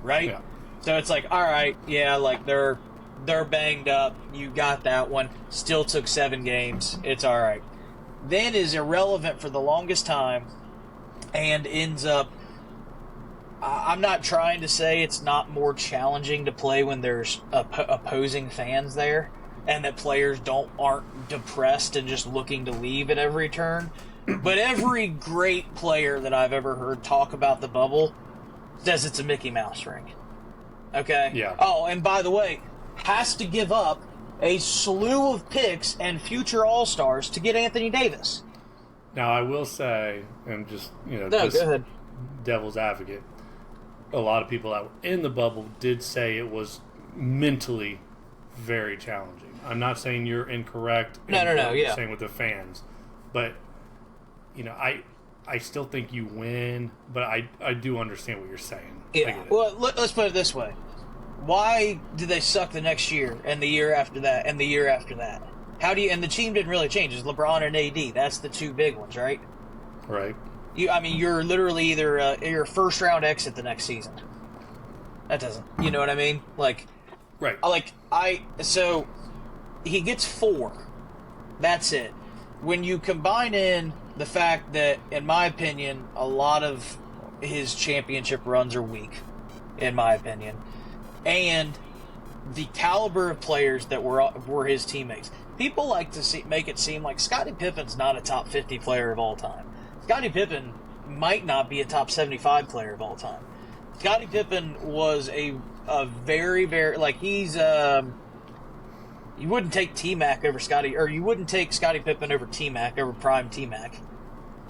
right? Yeah. So it's like, all right, yeah, they're banged up. You got that one. Still took 7 games. It's all right. Then is irrelevant for the longest time, and ends up. I'm not trying to say it's not more challenging to play when there's opposing fans there, and that players aren't depressed and just looking to leave at every turn. But every great player that I've ever heard talk about the bubble says it's a Mickey Mouse ring. Okay? Yeah. Oh, and by the way, has to give up a slew of picks and future All-Stars to get Anthony Davis. Now, I will say, and just, No, just go ahead. devil's advocate, a lot of people that were in the bubble did say it was mentally very challenging. I'm not saying you're incorrect. No, yeah. Saying with the fans, but I still think you win. But I do understand what you're saying. Yeah. Well, let's put it this way: why did they suck the next year and the year after that and the year after that? And the team didn't really change. It's LeBron and AD. That's the 2 big ones, right? Right. You're literally either you're a first round exit the next season. That doesn't, you know what I mean? Right. So he gets 4. That's it. When you combine in the fact that, in my opinion, a lot of his championship runs are weak, in my opinion, and the caliber of players that were his teammates. People like to make it seem like Scottie Pippen's not a top 50 player of all time. Scottie Pippen might not be a top 75 player of all time. Scottie Pippen was a very, very, he's, you wouldn't take T-Mac over Scottie, or you wouldn't take Scottie Pippen over T-Mac, over prime T-Mac.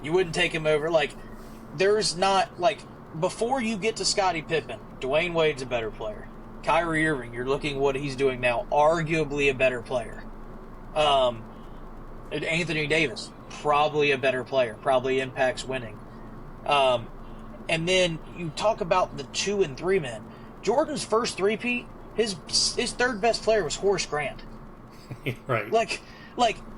You wouldn't take him over, there's not, before you get to Scottie Pippen, Dwayne Wade's a better player. Kyrie Irving, you're looking at what he's doing now, arguably a better player. Anthony Davis, probably a better player, probably impacts winning. And then you talk about the 2 and 3 men. Jordan's first three-peat, his third best player was Horace Grant. Right.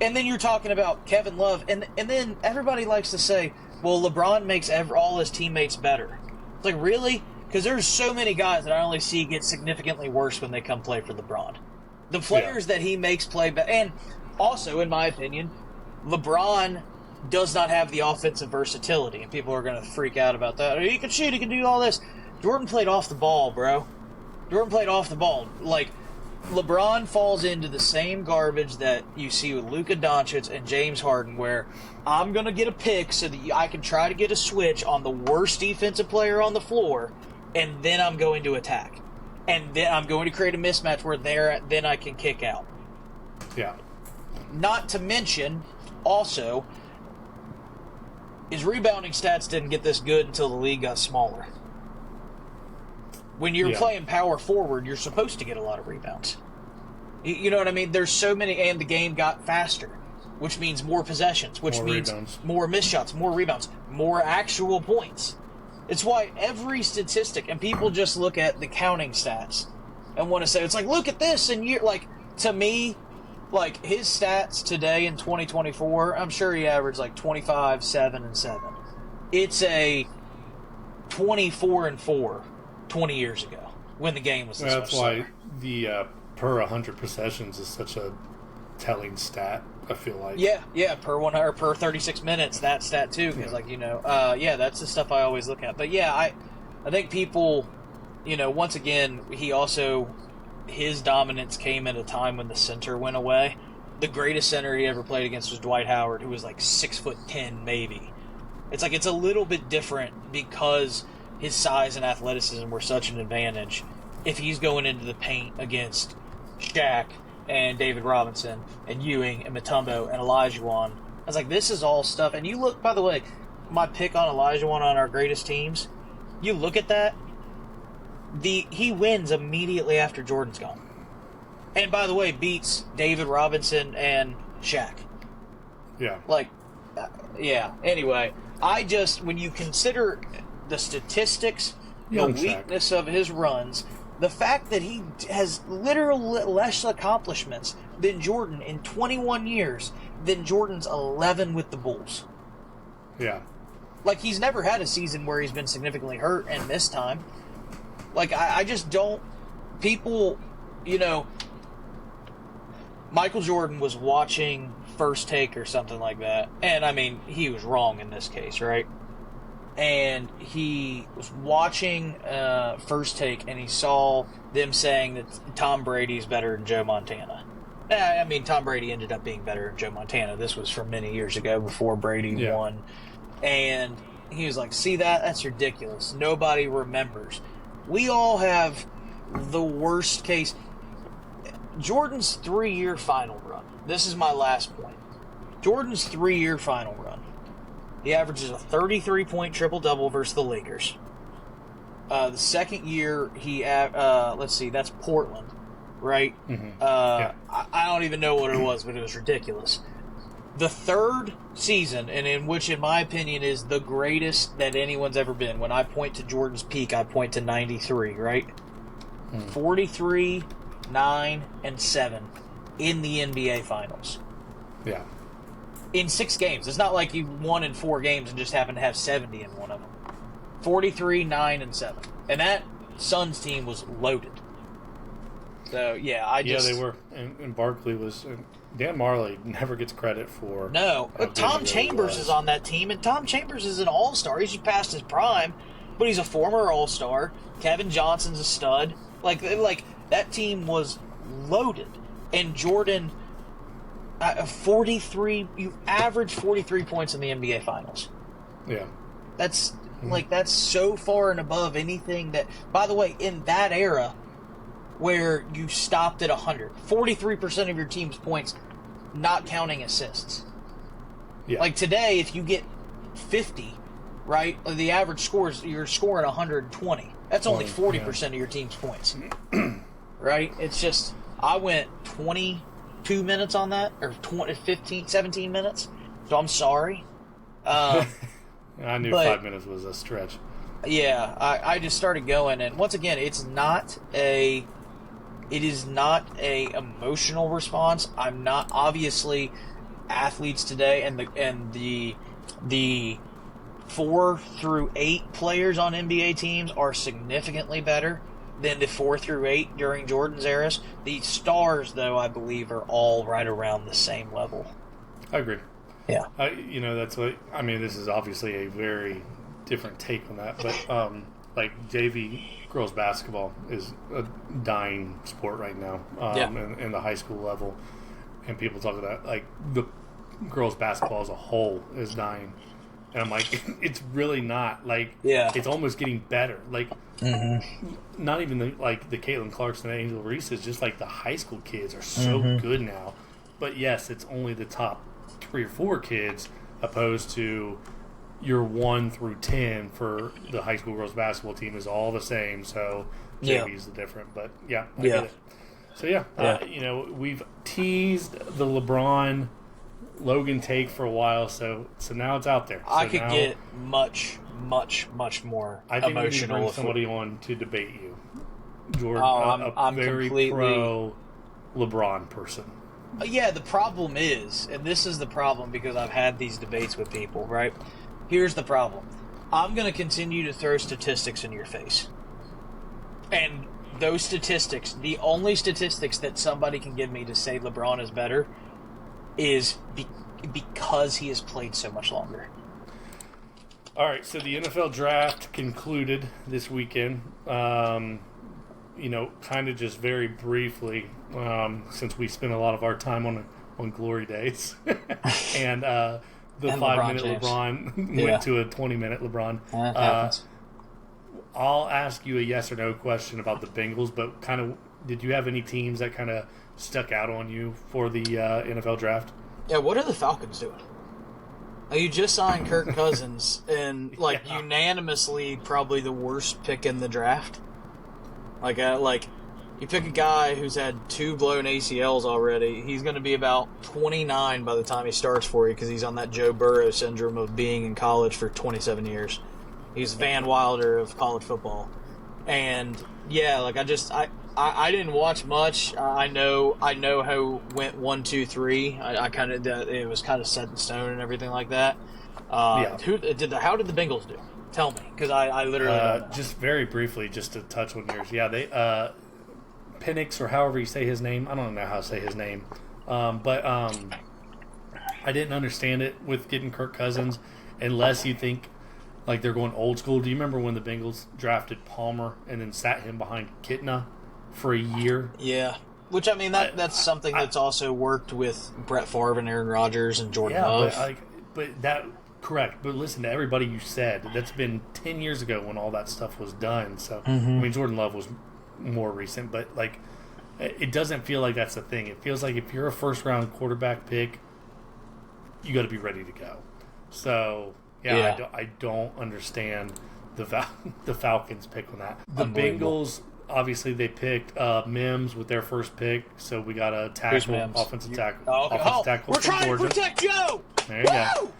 And then you're talking about Kevin Love, and then everybody likes to say, well, LeBron makes all his teammates better. It's really? Because there's so many guys that I only see get significantly worse when they come play for LeBron. The players that he makes play better, and also, in my opinion, LeBron does not have the offensive versatility, and people are going to freak out about that. He can shoot, he can do all this. Jordan played off the ball, bro. Jordan played off the ball. LeBron falls into the same garbage that you see with Luka Doncic and James Harden, where I'm going to get a pick so that I can try to get a switch on the worst defensive player on the floor, and then I'm going to attack. And then I'm going to create a mismatch where then I can kick out. Yeah. Not to mention, also, his rebounding stats didn't get this good until the league got smaller. When you're playing power forward, you're supposed to get a lot of rebounds. You know what I mean? There's so many, and the game got faster, which means more possessions, which means rebounds. More missed shots, more rebounds, more actual points. It's why every statistic, and people just look at the counting stats and want to say, it's look at this, and you're to me, like, his stats today in 2024, I'm sure he averaged like 25, 7, and 7. It's a 24 and 4 20 years ago when the game was this much That's why slower. the per 100 possessions is such a telling stat, I feel like. Yeah, per 100 per 36 minutes, that stat too, because that's the stuff I always look at. But yeah, I think people, once again, his dominance came at a time when the center went away. The greatest center he ever played against was Dwight Howard, who was like 6'10" maybe. It's like it's a little bit different because his size and athleticism were such an advantage. If he's going into the paint against Shaq and David Robinson and Ewing and Mutombo and Olajuwon, I was like, this is all stuff. And you look, by the way, my pick on Olajuwon on our greatest teams, you look at that, he wins immediately after Jordan's gone. And by the way, beats David Robinson and Shaq. Yeah. Anyway, when you consider the statistics, Young the Shaq. weakness of his runs, the fact that he has literally less accomplishments than Jordan in 21 years than Jordan's 11 with the Bulls. Yeah. Like, he's never had a season where he's been significantly hurt and missed time. Like, I just don't... People, Michael Jordan was watching First Take or something like that. And, I mean, he was wrong in this case, right? And he was watching First Take, and he saw them saying that Tom Brady's better than Joe Montana. I mean, Tom Brady ended up being better than Joe Montana. This was from many years ago before Brady won. And he was like, see that? That's ridiculous. Nobody remembers. We all have the worst case. Jordan's 3-year final run. This is my last point. Jordan's 3-year final run. He averages a 33-point triple-double versus the Lakers. The second year, that's Portland, right? Mm-hmm. I don't even know what it was, but it was ridiculous. The third season, and in which, in my opinion, is the greatest that anyone's ever been. When I point to Jordan's peak, I point to 93, right? 43, 9, and 7 in the NBA Finals. Yeah. In 6 games. It's not like you won in 4 games and just happened to have 70 in one of them. 43, 9, and 7. And that Suns team was loaded. So, yeah, they were. And Barkley was... Dan Marley never gets credit for... No. But Tom Chambers is on that team, and Tom Chambers is an all-star. He's past his prime, but he's a former all-star. Kevin Johnson's a stud. Like that team was loaded. And Jordan... 43, you average 43 points in the NBA Finals. Yeah. That's that's so far and above anything that, by the way, in that era where you stopped at 100, 43% of your team's points, not counting assists. Yeah. Like today, if you get 50, right, the average scores, you're scoring 120. That's only 40% of your team's points. Right? It's just, I went 22 minutes on that, or 17 minutes, so I'm sorry. I knew 5 minutes was a stretch. Yeah, I just started going, and once again, it is not a emotional response. I'm not, obviously, athletes today and the 4 through 8 players on NBA teams are significantly better than the 4 through 8 during Jordan's eras. The stars, though, I believe, are all right around the same level. I agree. Yeah. That's what... I mean, this is obviously a very different take on that, but, JV girls basketball is a dying sport right now in the high school level. And people talk about, the girls basketball as a whole is dying. And I'm like, it's really not. It's almost getting better. Not even the Caitlin Clarkson and Angel Reese's, just the high school kids are so good now. But yes, it's only the top 3 or 4 kids opposed to your 1 through 10 for the high school girls basketball team is all the same. So JV's the different. But I get it. So we've teased the LeBron Logan take for a while, so now it's out there. So I could get much, much, much more I think emotional. we need to bring somebody on to debate you, Jordan. I'm very completely pro LeBron person. Yeah, the problem is, and this is the problem because I've had these debates with people, right? Here's the problem. I'm going to continue to throw statistics in your face. And those statistics, the only statistics that somebody can give me to say LeBron is better is because he has played so much longer. All right, so the NFL draft concluded this weekend. Kind of just very briefly, since we spent a lot of our time on glory days, and the 5-minute LeBron went to a 20-minute LeBron. That happens. I'll ask you a yes or no question about the Bengals, but kind of, did you have any teams that kind of stuck out on you for the NFL draft? Yeah, what are the Falcons doing? You just signed Kirk Cousins, and unanimously probably the worst pick in the draft. You pick a guy who's had 2 blown ACLs already. He's going to be about 29 by the time he starts for you because he's on that Joe Burrow syndrome of being in college for 27 years. He's Van Wilder of college football. And, yeah, I didn't watch much. I know how it went 1, 2, 3. It was kind of set in stone and everything like that. How did the Bengals do? Tell me, because I literally don't know. Just very briefly, just to touch on yours. Yeah, they Penix, or however you say his name. I don't know how to say his name, but I didn't understand it with getting Kirk Cousins, unless you think like they're going old school. Do you remember when the Bengals drafted Palmer and then sat him behind Kitna for a year? Yeah. Which, I mean, that's something that's also worked with Brett Favre and Aaron Rodgers and Jordan Love. Correct. But listen to everybody you said. That's been 10 years ago when all that stuff was done. So, Mm-hmm. I mean, Jordan Love was more recent. But, it doesn't feel like that's the thing. It feels like if you're a first-round quarterback pick, you got to be ready to go. So, yeah. I don't understand the Falcons pick on that. The Bengals, obviously, they picked Mims with their first pick. So, we got a offensive tackle we're from trying Georgia. to protect Joe! There you go.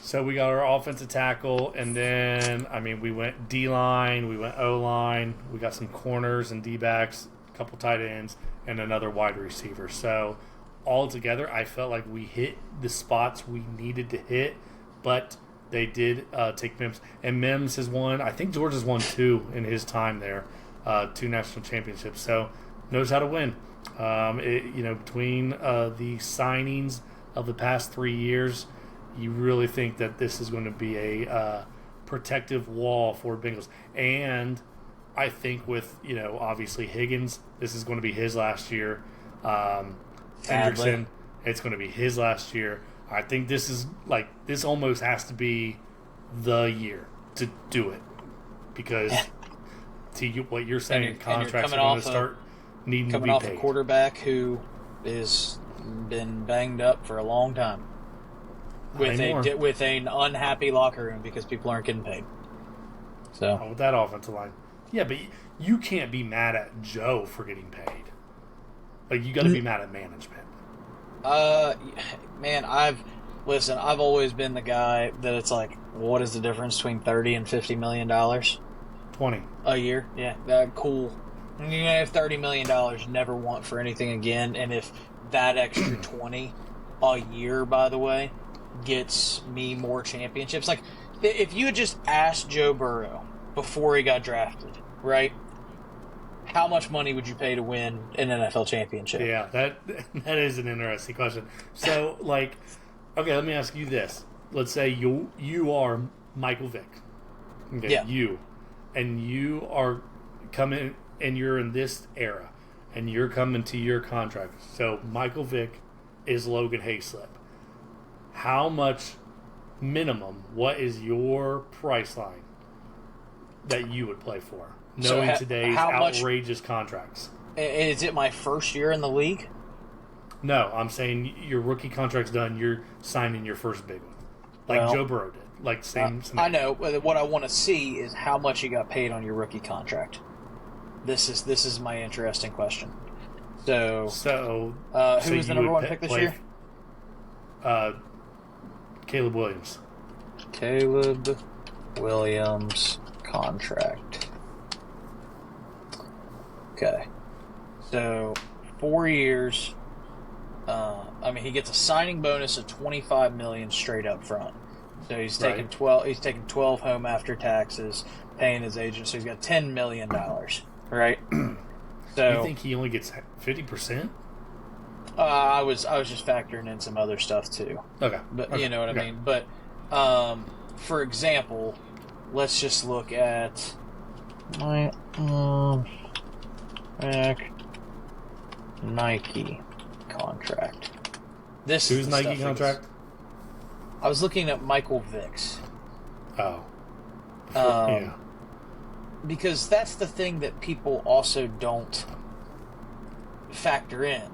So we got our offensive tackle, and then, we went D-line, we went O-line, we got some corners and D-backs, a couple tight ends, and another wide receiver. So altogether, I felt like we hit the spots we needed to hit, but they did take Mims. And Mims has won, I think George has won 2 in his time there, 2 national championships. So knows how to win. Between the signings of the past 3 years, you really think that this is going to be a protective wall for Bengals. And I think with, obviously Higgins, this is going to be his last year. Hendrickson, it's going to be his last year. I think this is this almost has to be the year to do it. Because to what you're saying, contracts are going to start needing to be paid. Coming off a quarterback who has been banged up for a long time. With an unhappy locker room because people aren't getting paid. So with that offensive line, yeah, but you can't be mad at Joe for getting paid. You got to be mad at management. Man, I've always been the guy that it's what is the difference between $30 and $50 million? 20 a year. Yeah, cool. You have $30 million, never want for anything again, and if that extra 20 a year, by the way, gets me more championships. If you had just asked Joe Burrow before he got drafted, right? How much money would you pay to win an NFL championship? Yeah, that is an interesting question. So, okay, let me ask you this. Let's say you are Michael Vick. Okay, yeah. You are coming, and you're in this era, and you're coming to your contract. So, Michael Vick is Logan Hayslip. How much minimum, what is your price line that you would play for, knowing today's outrageous contracts? Is it my first year in the league? No, I'm saying your rookie contract's done, you're signing your first big one. Joe Burrow did. Same scenario. I know, but what I want to see is how much you got paid on your rookie contract. This is my interesting question. So who was the number 1 pick this year? Caleb Williams. Caleb Williams contract. Okay. So 4 years. He gets a signing bonus of $25 million straight up front. So he's taking 12. He's taking 12 home after taxes, paying his agent. So he's got $10 million, right? So you think he only gets 50%? I was just factoring in some other stuff too. Okay, but you know what I mean. But for example, let's just look at my Nike contract. Whose Nike contract? I was looking at Michael Vick's. Oh. Yeah. Because that's the thing that people also don't factor in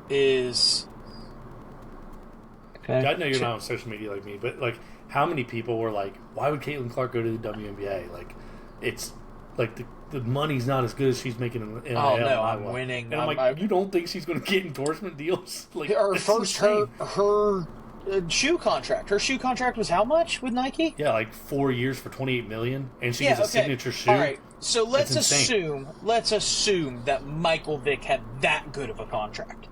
is... Okay. I know you're not on social media like me, but like, how many people were like, why would Caitlin Clark go to the WNBA? Like, it's like the money's not as good as she's making in NIL. Oh no, I'm winning. And I'm like, you don't think she's going to get endorsement deals? Like, her shoe contract. Her shoe contract was how much with Nike? Yeah, like 4 years for $28 million, and she gets a signature shoe. All right, so let's assume that Michael Vick had that good of a contract.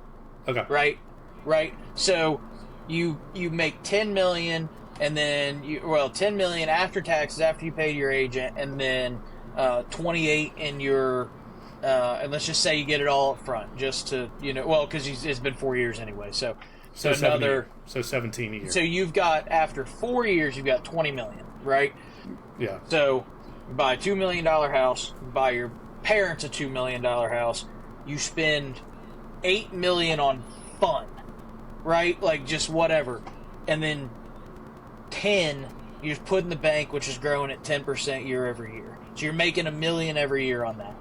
Okay. Right. So you make $10 million, and then $10 million after taxes after you pay your agent, and then 28 in your. And let's just say you get it all up front, just to because it's been 4 years anyway, so. So another 17 a year. So you've got after 4 years you've got $20 million, right? Yeah. So you buy a $2 million house, you buy your parents a $2 million house, you spend $8 million on fun, right? Like just whatever, and then 10 you just put in the bank, which is growing at 10% year over year. So you're making $1 million every year on that,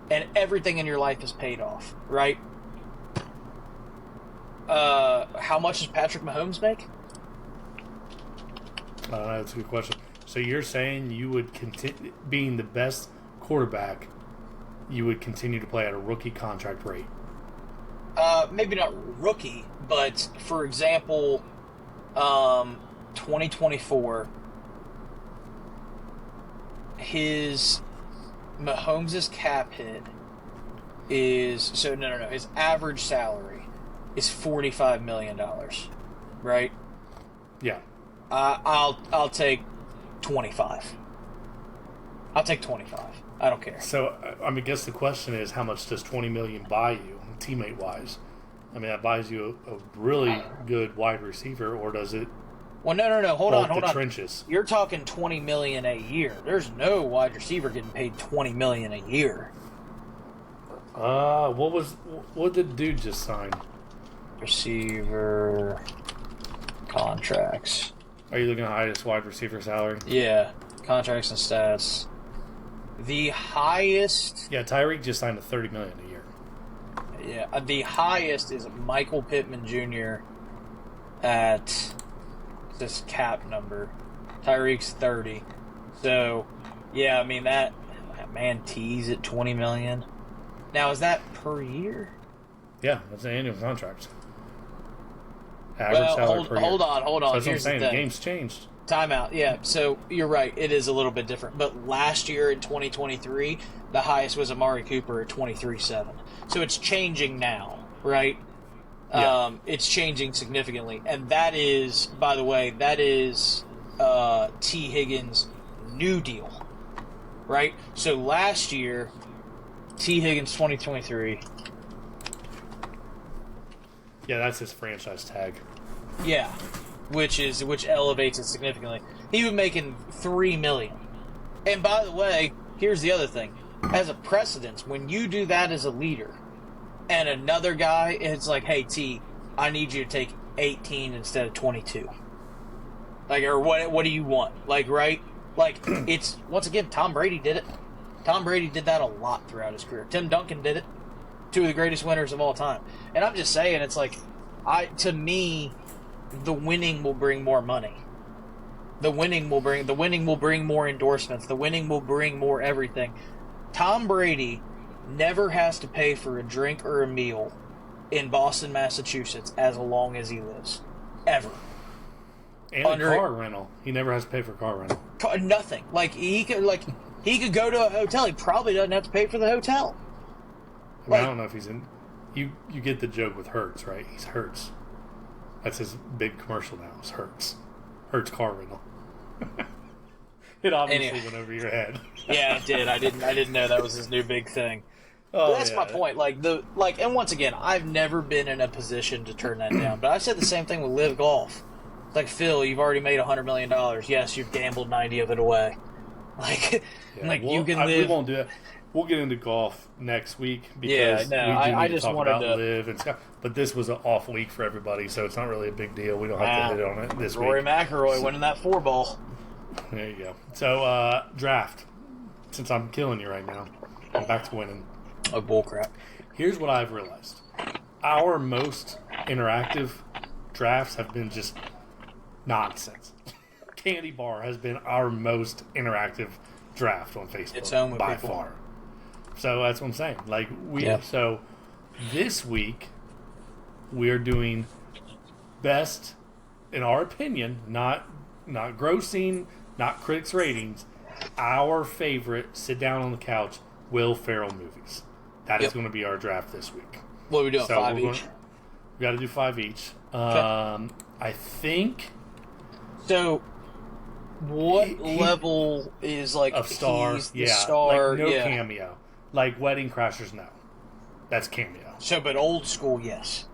and everything in your life is paid off, right? How much does Patrick Mahomes make? That's a good question. So you're saying you would continue being the best quarterback, you would continue to play at a rookie contract rate? Maybe not rookie, but for example, 2024, Mahomes' cap hit is his average salary is $45 million, right? Yeah. I'll take 25. I'll take 25. I don't care. So I guess the question is, how much does $20 million buy you, teammate wise? I mean, that buys you a really good wide receiver, or does it? Well, no. Hold on. Trenches. You're talking $20 million a year. There's no wide receiver getting paid $20 million a year. What did the dude just sign? Receiver contracts. Are you looking at the highest wide receiver salary? Yeah, contracts and stats. The highest. Yeah, Tyreek just signed a $30 million a year. Yeah, the highest is Michael Pittman Jr. at this cap number. Tyreek's 30. So, yeah, I mean that man tees at $20 million. Now, is that per year? Yeah, that's an annual contract. Average salary per year. Hold on. So that's what I'm saying. The game's changed. Timeout. Yeah, so you're right. It is a little bit different. But last year in 2023, the highest was Amari Cooper at 23.7. So it's changing now, right? Yeah. It's changing significantly. And that is, by the way, T. Higgins' new deal, right? So last year, T. Higgins 2023. Yeah, that's his franchise tag. Yeah, which elevates it significantly. He was making $3 million. And by the way, here's the other thing: as a precedence, when you do that as a leader, and another guy, it's like, hey T, I need you to take 18 instead of 22. Like, or what do you want? Like, right? Like, it's once again, Tom Brady did it. Tom Brady did that a lot throughout his career. Tim Duncan did it. Two of the greatest winners of all time. And I'm just saying, it's like, to me, the winning will bring more money. The winning will bring more endorsements. The winning will bring more everything. Tom Brady never has to pay for a drink or a meal in Boston, Massachusetts, as long as he lives. Ever. And a car rental. He never has to pay for car rental. Nothing. He could go to a hotel. He probably doesn't have to pay for the hotel. I don't know if he's in. You get the joke with Hertz, right? He's Hertz. That's his big commercial now. It's Hertz. Hertz car rental. It obviously went over your head. Yeah, it did. I didn't know that was his new big thing. Oh, but that's my point. And once again, I've never been in a position to turn that down. But I said the same thing with Live Golf. It's like, Phil, you've already made $100 million. Yes, you've gambled 90 of it away. You can live. We won't do that. We'll get into golf next week because I just wanted to live and stuff. But this was an off week for everybody, so it's not really a big deal. We don't have to hit on it this Rory week. McIlroy winning that 4-ball. There you go. So draft. Since I'm killing you right now, I'm back to winning. Oh, bullcrap. Here's what I've realized: our most interactive drafts have been just nonsense. Candy Bar has been our most interactive draft on Facebook. It's home with by people. far. So that's what I'm saying. So this week we're doing best, in our opinion, not grossing, not critics' ratings, our favorite sit down on the couch Will Ferrell movies. That is going to be our draft this week. What are we doing? 5 each? We got to do 5 each. Okay. I think. So, what level is of star? He's the star? Like no cameo. Like Wedding Crashers, no. That's cameo. So, but old school, yes.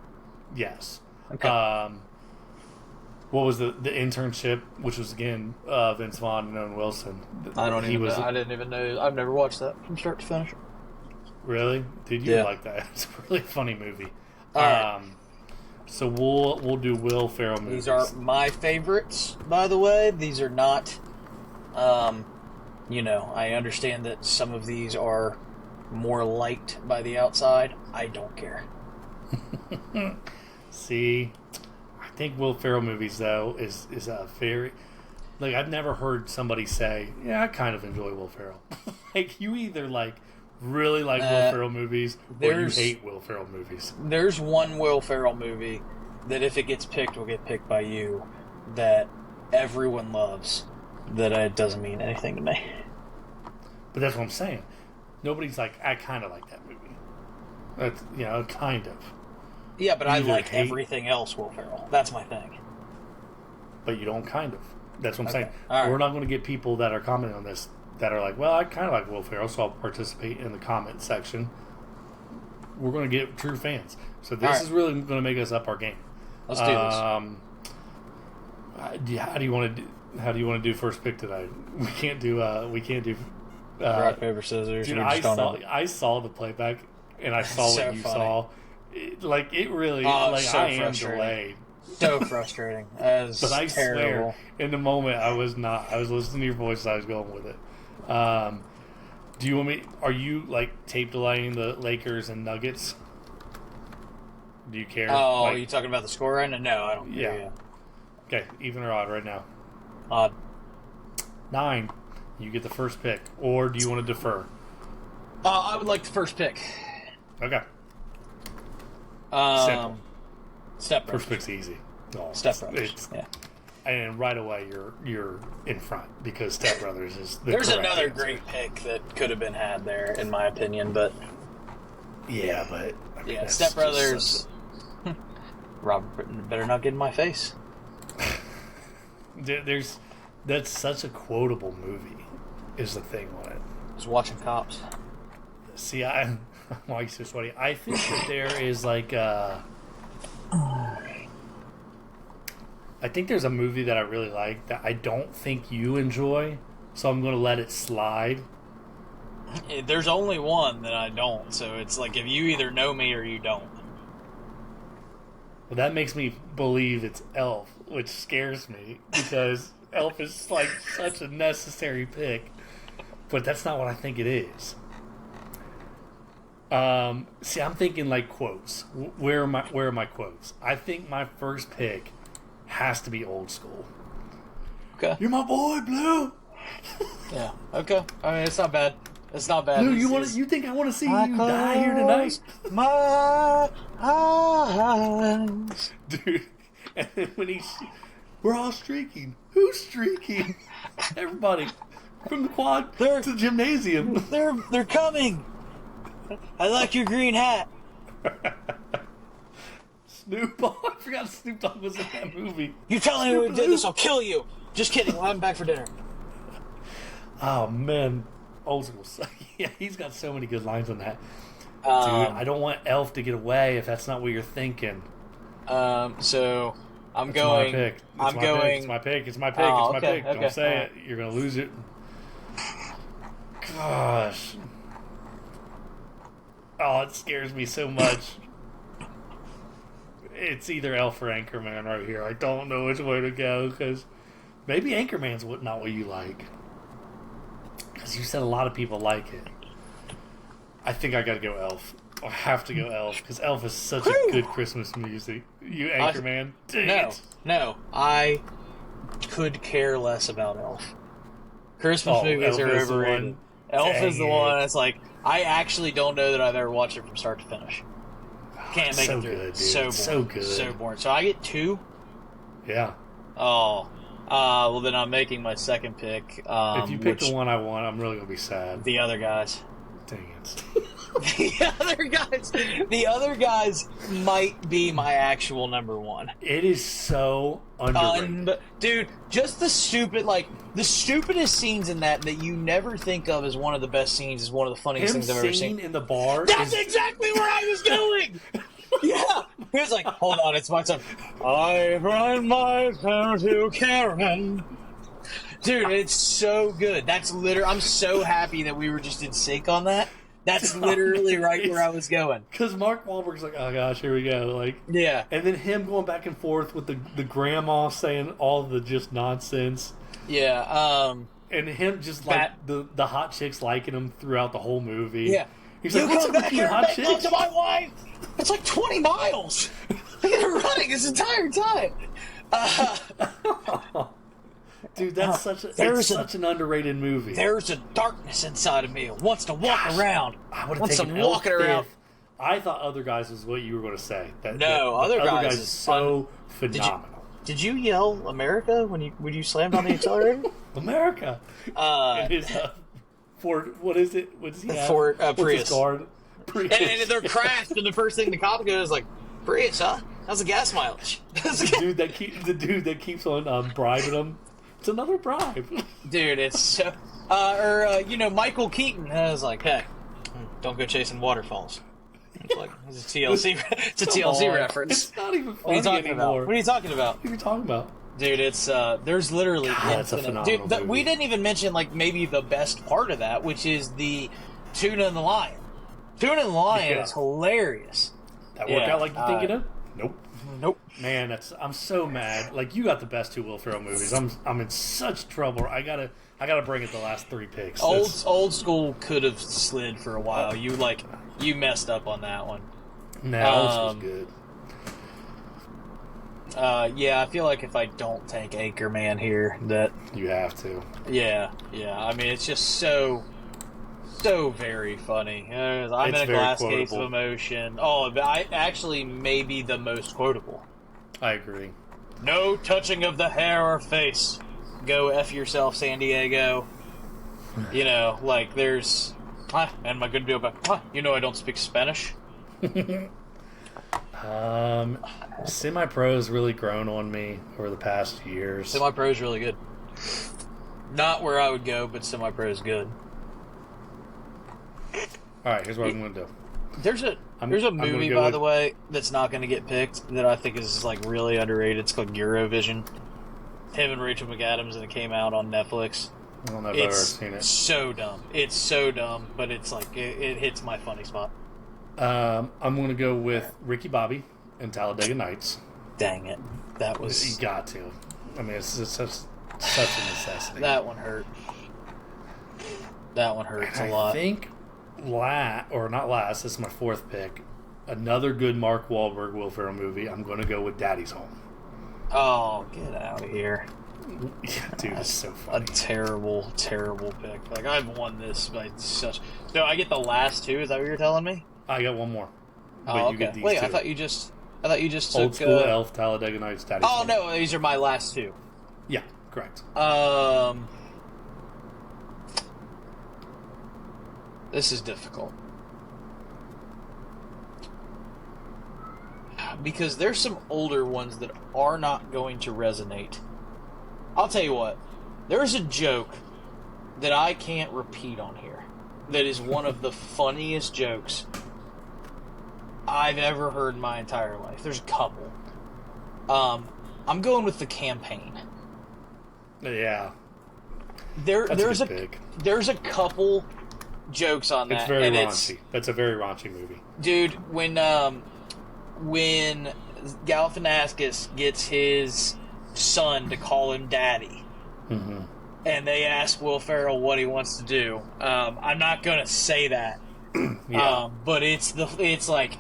Yes. Okay. What was the internship, which was again Vince Vaughn and Owen Wilson? I didn't even know. I've never watched that from start to finish. Really? Did you like that? It's a really funny movie. All right. So we'll do Will Ferrell movies. These are my favorites, by the way. These are not. I understand that some of these are more liked by the outside. I don't care. See, I think Will Ferrell movies though is a very I've never heard somebody say, yeah, I kind of enjoy Will Ferrell. You either really like Will Ferrell movies or you hate Will Ferrell movies. There's one Will Ferrell movie that if it gets picked will get picked by you that everyone loves that it doesn't mean anything to me. But that's what I'm saying. Nobody's like, I kind of like that movie. That's, kind of. Yeah, but I like everything else Will Ferrell. That's my thing. But you don't kind of. That's what I'm saying. Right. We're not going to get people that are commenting on this that are like, well, I kind of like Will Ferrell, so I'll participate in the comment section. We're going to get true fans. So this is really going to make us up our game. Let's do this. How do you want to do first pick today? We can't do rock, paper, scissors. Dude, I saw the playback and I saw so what you funny. saw. It really so I am frustrating. delayed. So frustrating. That was But I terrible. swear, in the moment, I was not. I was listening to your voice. I was going with it. Do you want me? Are you tape delaying the Lakers and Nuggets? Do you care? Oh, are you talking about the score right now? No, I don't care. Yeah. Okay, even or odd right now? Odd. 9. You get the first pick, or do you want to defer? I would like the first pick. Okay. Simple. Step Brothers. First pick's easy. No, Step Brothers. Yeah. And right away you're in front because Step Brothers is the There's correct another answer. great pick that could have been had there, in my opinion, but Yeah, but that's Step just Brothers. Robert better not get in my face. that's such a quotable movie, is the thing on it. I was watching Cops. See, why are you so sweaty? I think that there is I think there's a movie that I really like that I don't think you enjoy, so I'm going to let it slide. There's only one that I don't, so it's like if you either know me or you don't. Well, that makes me believe it's Elf, which scares me because Elf is such a necessary pick, but that's not what I think it is. See, I'm thinking quotes. Where are my quotes? I think my first pick has to be Old School. Okay. You're my boy, Blue. Yeah. Okay. I mean, it's not bad. It's not bad. Blue, you think I want to see you die here tonight? My eyes. Dude, and then when we're all streaking. Who's streaking? Everybody. From the quad to the gymnasium. They're coming. I like your green hat. Snoop Dogg. I forgot Snoop Dogg was in that movie. You telling me who did this, I'll kill you. Just kidding. Well, I'm back for dinner. Oh, man. Old school. Yeah, he's got so many good lines on that. Dude, I don't want Elf to get away if that's not what you're thinking. So I'm That's going. my pick. I'm going. It's my pick. It's my pick. Oh, it's my okay, pick. okay, Don't say right. it. You're gonna lose it. Gosh. Oh, it scares me so much. It's either Elf or Anchorman right here. I don't know which way to go because maybe Anchorman's not what you like. Because you said a lot of people like it. I think I gotta go Elf. I have to go Elf because Elf is such a good Christmas music. You Anchorman? No. I could care less about Elf. Christmas movies are overrated. Elf is the one that's like, I actually don't know that I've ever watched it from start to finish. Can't make it through. Good, so boring. So good. So boring. So I get 2? Yeah. Oh. Well, then I'm making my second pick. If you pick the one I want, I'm really going to be sad. The Other Guys. Dang it. The Other Guys might be my actual number 1. It is so underrated. Dude, just the stupidest scenes in that you never think of as one of the best scenes is one of the funniest things I've ever seen. In the bar. That's exactly where I was going! Yeah! He was like, hold on, it's my turn. I run my car to Karen. Dude, it's so good. That's literally, I'm so happy that we were just in sync on that. That's literally right where I was going. Because Mark Wahlberg's like, oh gosh, here we go. Like, yeah. And then him going back and forth with the grandma saying all the just nonsense. Yeah. And him just like the hot chicks liking him throughout the whole movie. Yeah. He's like, what's up with you hot chicks? To my wife. It's like 20 miles. They're running this entire time. Dude, that's such an underrated movie. There's a darkness inside of me. It wants to walk around. I would have taken walking around. I thought Other Guys was what you were going to say. Other Guys is so phenomenal. Did you yell America when you slammed on the accelerator? America. It is Ford. What is it? What does he have? Ford Prius. Prius. And they're crashed, and the first thing the cop goes like, "Prius, huh? How's the gas mileage?" the dude that keeps on bribing them. It's another bribe. Dude, it's so... Michael Keaton was like, hey, don't go chasing waterfalls. It's like, it's a TLC reference. It's not even funny anymore. What are you talking about? What are you talking about? Dude, it's, there's literally... that's a phenomenal movie. We didn't even mention, like, maybe the best part of that, which is the Tuna and the Lion. Tuna and the Lion is hilarious. That work out like you think it did? Nope. Man, I'm so mad. Like, you got the best 2 Will Ferrell movies. I'm in such trouble. I gotta bring it the last 3 picks. Old school could have slid for a while. You messed up on that one. Nah, old school's good. Yeah, I feel like if I don't take Anchorman here, that you have to. Yeah. I mean, it's just so very funny. I'm in a glass case of emotion. Oh, I actually may be the most quotable. I agree. No touching of the hair or face. Go F yourself, San Diego. There's... am I going to do about... I don't speak Spanish. Semi-Pro's really grown on me over the past years. Semi-Pro's really good. Not where I would go, but Semi-Pro's good. Alright, here's what I'm going to do. There's a movie, by the way, that's not going to get picked that I think is like really underrated. It's called Eurovision. Him and Rachel McAdams, and it came out on Netflix. I don't know if I've ever seen it. So dumb. It's so dumb, but it's like it hits my funny spot. I'm going to go with Ricky Bobby and Talladega Nights. Dang it. That was... You got to. I mean, it's just such a necessity. That one hurt. That one hurts a lot. I think not last, this is my 4th pick. Another good Mark Wahlberg Will Ferrell movie. I'm going to go with Daddy's Home. Oh, get out of here. Yeah, dude, it's so funny. A terrible, terrible pick. Like, I've won this by such... So I get the last 2, is that what you're telling me? I got one more. Oh, okay. Wait, 2. I thought you just took... Old School, Elf, Talladega Nights, Daddy's Home. Oh, no, these are my last 2. Yeah, correct. This is difficult. because there's some older ones that are not going to resonate. I'll tell you what. There's a joke that I can't repeat on here that is one of the funniest jokes I've ever heard in my entire life. There's a couple. I'm going with The Campaign. Yeah. There's a couple jokes on that. It's very raunchy. That's a very raunchy movie. Dude, when Galifianakis gets his son to call him daddy, mm-hmm. and they ask Will Ferrell what he wants to do, I'm not gonna say that. Yeah. But it's like,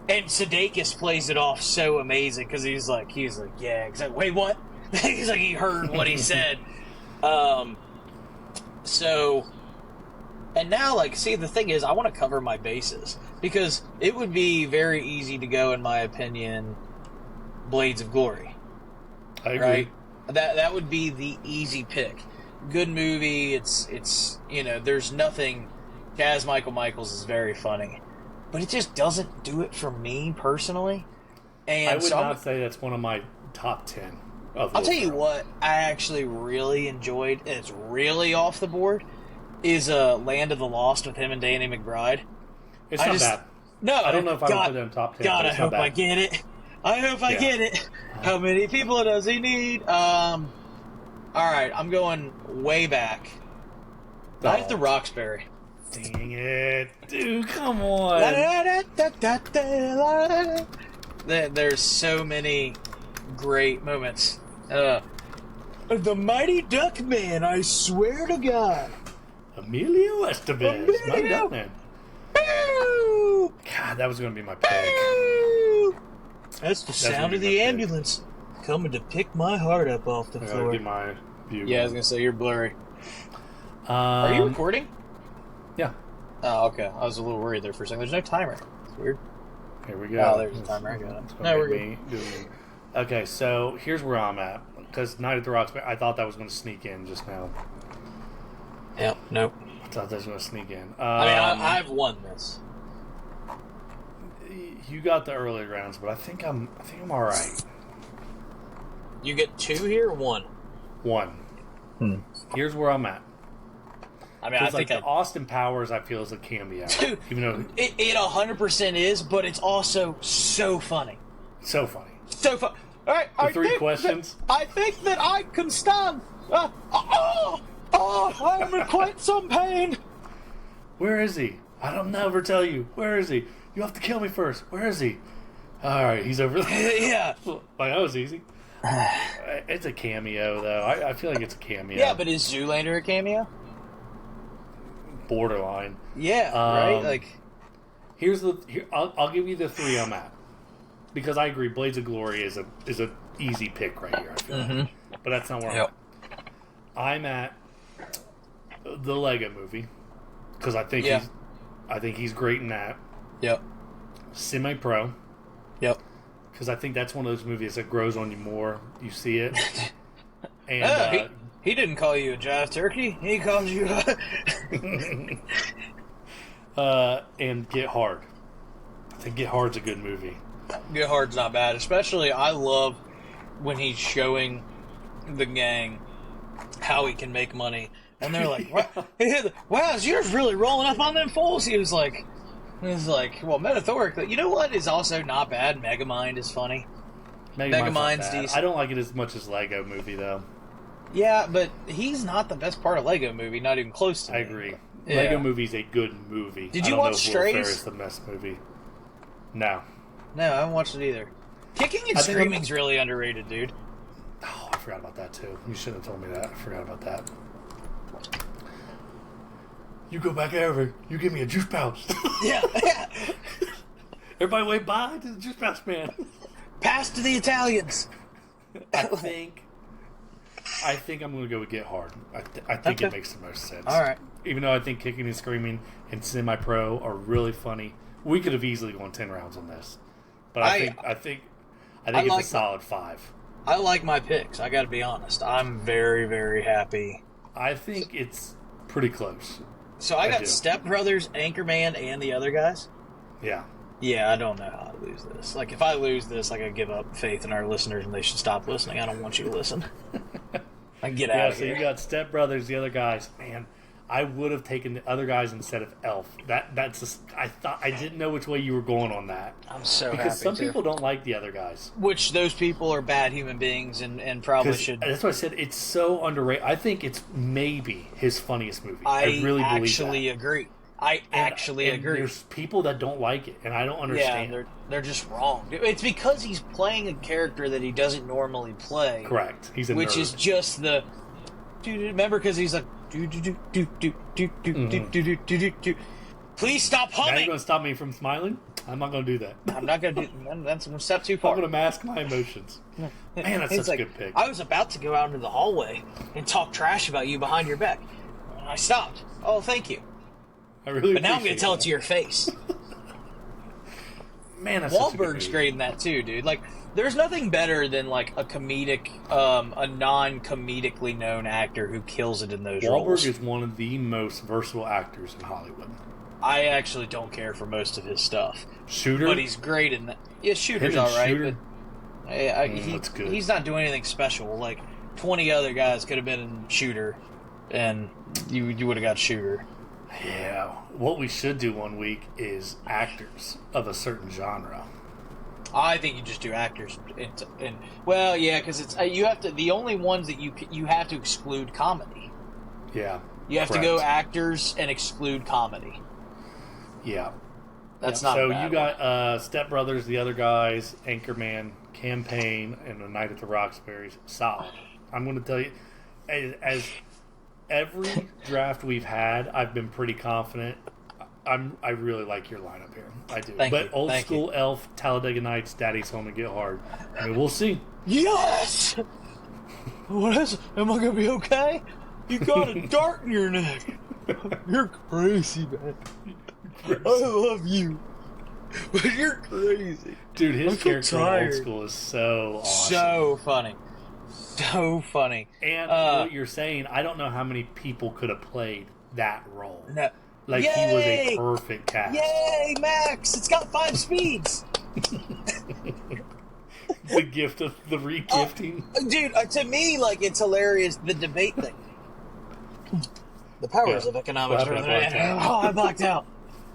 and Sudeikis plays it off so amazing because he's like, yeah, exactly. Wait, what? He's like, he heard what he said. So, and now, like, see, the thing is, I want to cover my bases because it would be very easy to go, in my opinion, Blades of Glory. I agree. Right? That would be the easy pick. Good movie. It's there's nothing. Chaz Michaels is very funny, but it just doesn't do it for me personally. And I would not say that's one of my top 10. I'll tell you what I actually really enjoyed, and it's really off the board, is Land of the Lost with him and Danny McBride. It's not bad. No, I don't know if I would put it in top 10. God, I hope I get it. I hope I get it. How many people does he need? All right, I'm going way back. Night at the Roxbury. Dang it. Dude, come on. There's so many great moments. The Mighty Duckman, I swear to God. Emilio Estevez. Mighty Duckman. God, that was going to be my pick. That's the sound of the ambulance coming to pick my heart up off the floor. Get my view. Yeah, I was going to say, you're blurry. Are you recording? Yeah. Oh, okay. I was a little worried there for a second. There's no timer. It's weird. Here we go. Oh, there's a timer. I got it. No, we're good. Okay, so here's where I'm at. Because Night at the Roxbury, I thought that was going to sneak in just now. Yep. Nope. I thought that was going to sneak in. I've won this. You got the early rounds, but I think I'm all right. You get 2 here or 1? 1. Here's where I'm at. I think Austin Powers, I feel, is a cameo. Dude, even though it 100% is, but it's also so funny. So funny. So fun. All right. The 3 questions. I think that I can stand. I'm in quite some pain. Where is he? I don't never tell you. Where is he? You have to kill me first. Where is he? All right, he's over there. Yeah. Like, that was easy. It's a cameo, though. I feel like it's a cameo. Yeah, but is Zoolander a cameo? Borderline. Yeah, right? Like, I'll give you the 3 I'm at. Because I agree, Blades of Glory is a easy pick right here, I feel like. But that's not where I'm at. I'm at the Lego Movie. Because I think he's great in that. Yep. Semi-Pro. Yep. Because I think that's one of those movies that grows on you more. You see it. And he didn't call you a jive turkey. He called you and Get Hard. I think Get Hard's a good movie. Get Hard's not bad. Especially, I love when he's showing the gang how he can make money. And they're like, wow, is yours really rolling up on them fools? He was like, well, metaphorically. You know what is also not bad? Megamind is funny. Megamind's decent. I don't like it as much as Lego Movie, though. Yeah, but he's not the best part of Lego Movie, not even close to me. I agree. Yeah. Lego Movie's a good movie. Did you watch Strays? Will Ferrell's the best movie. No. No, I haven't watched it either. Kicking and Screaming's really underrated, dude. Oh, I forgot about that, too. You shouldn't have told me that. I forgot about that. You go back over. You give me a juice pouch. Yeah. Everybody wave bye to the juice pouch man. Pass to the Italians. I think I'm going to go with Get Hard. I think it makes the most sense. All right. Even though I think Kicking and Screaming and Semi-Pro are really funny, we could have easily gone 10 rounds on this. But I think it's a solid 5. I like my picks. I got to be honest. I'm very, very happy. I think it's pretty close. So I got Step Brothers, Anchorman, and the other guys? Yeah. Yeah, I don't know how lose this. Like, if I lose this, like, I give up faith in our listeners and they should stop listening. I don't want you to listen. I get out of here. Yeah, so you got Step Brothers, the other guys. Man, I would have taken the other guys instead of Elf. That's just, I didn't know which way you were going on that. I'm so happy because some people don't like the other guys. Which those people are bad human beings and probably should. That's what I said. It's so underrated. I think it's maybe his funniest movie. I really actually believe that. agree. I actually agree. There's people that don't like it, and I don't understand. Yeah, they're just wrong. It's because he's playing a character that he doesn't normally play. Correct. He's a which nerd. is just the. Dude, remember, because he's like. Please stop humming. Now you're going to stop me from smiling? I'm not going to do that. I'm not going to do. That's a step too far. I'm going to mask my emotions. Man, that's such a good pick. I was about to go out into the hallway and talk trash about you behind your back. And I stopped. Oh, thank you. I really. But now I'm going to tell it to your face. Man, that's Wahlberg's great in that too, dude. Like, there's nothing better than like a comedic, a non-comedically known actor who kills it in those roles. Wahlberg is one of the most versatile actors in Hollywood. I actually don't care for most of his stuff. Shooter, but he's great in that. Yeah, Shooter's all right, Shooter. but he's not doing anything special. Like 20 other guys could have been in Shooter, and you would have got Shooter. Yeah. What we should do one week is actors of a certain genre. I think you just do actors, well, yeah, because it's you have to. The only ones that you have to exclude comedy. Yeah. You have correct. to go actors and exclude comedy. Yeah. That's not. So a bad you got Step Brothers, the other guys, Anchorman, Campaign, and A Night at the Roxbury's. Solid. I'm going to tell you, as every draft we've had, I've been pretty confident. I really like your lineup here. I do. Thank but you. Old Thank School, you. Elf, Talladega Nights, Daddy's Home and Get Hard. I mean, we'll see. Yes. What is? Am I gonna be okay? You got a dart in your neck. You're crazy, man. I love you, but you're crazy, dude. His character in Old tired. School is so awesome. So funny, so funny. And what you're saying, I don't know how many people could have played that role. No. Like, Yay! he was a perfect cast. Yay, Max! It's got 5 speeds. The gift of the re-gifting. Dude, to me, like, it's hilarious, the debate thing. The powers of economics. I blacked out.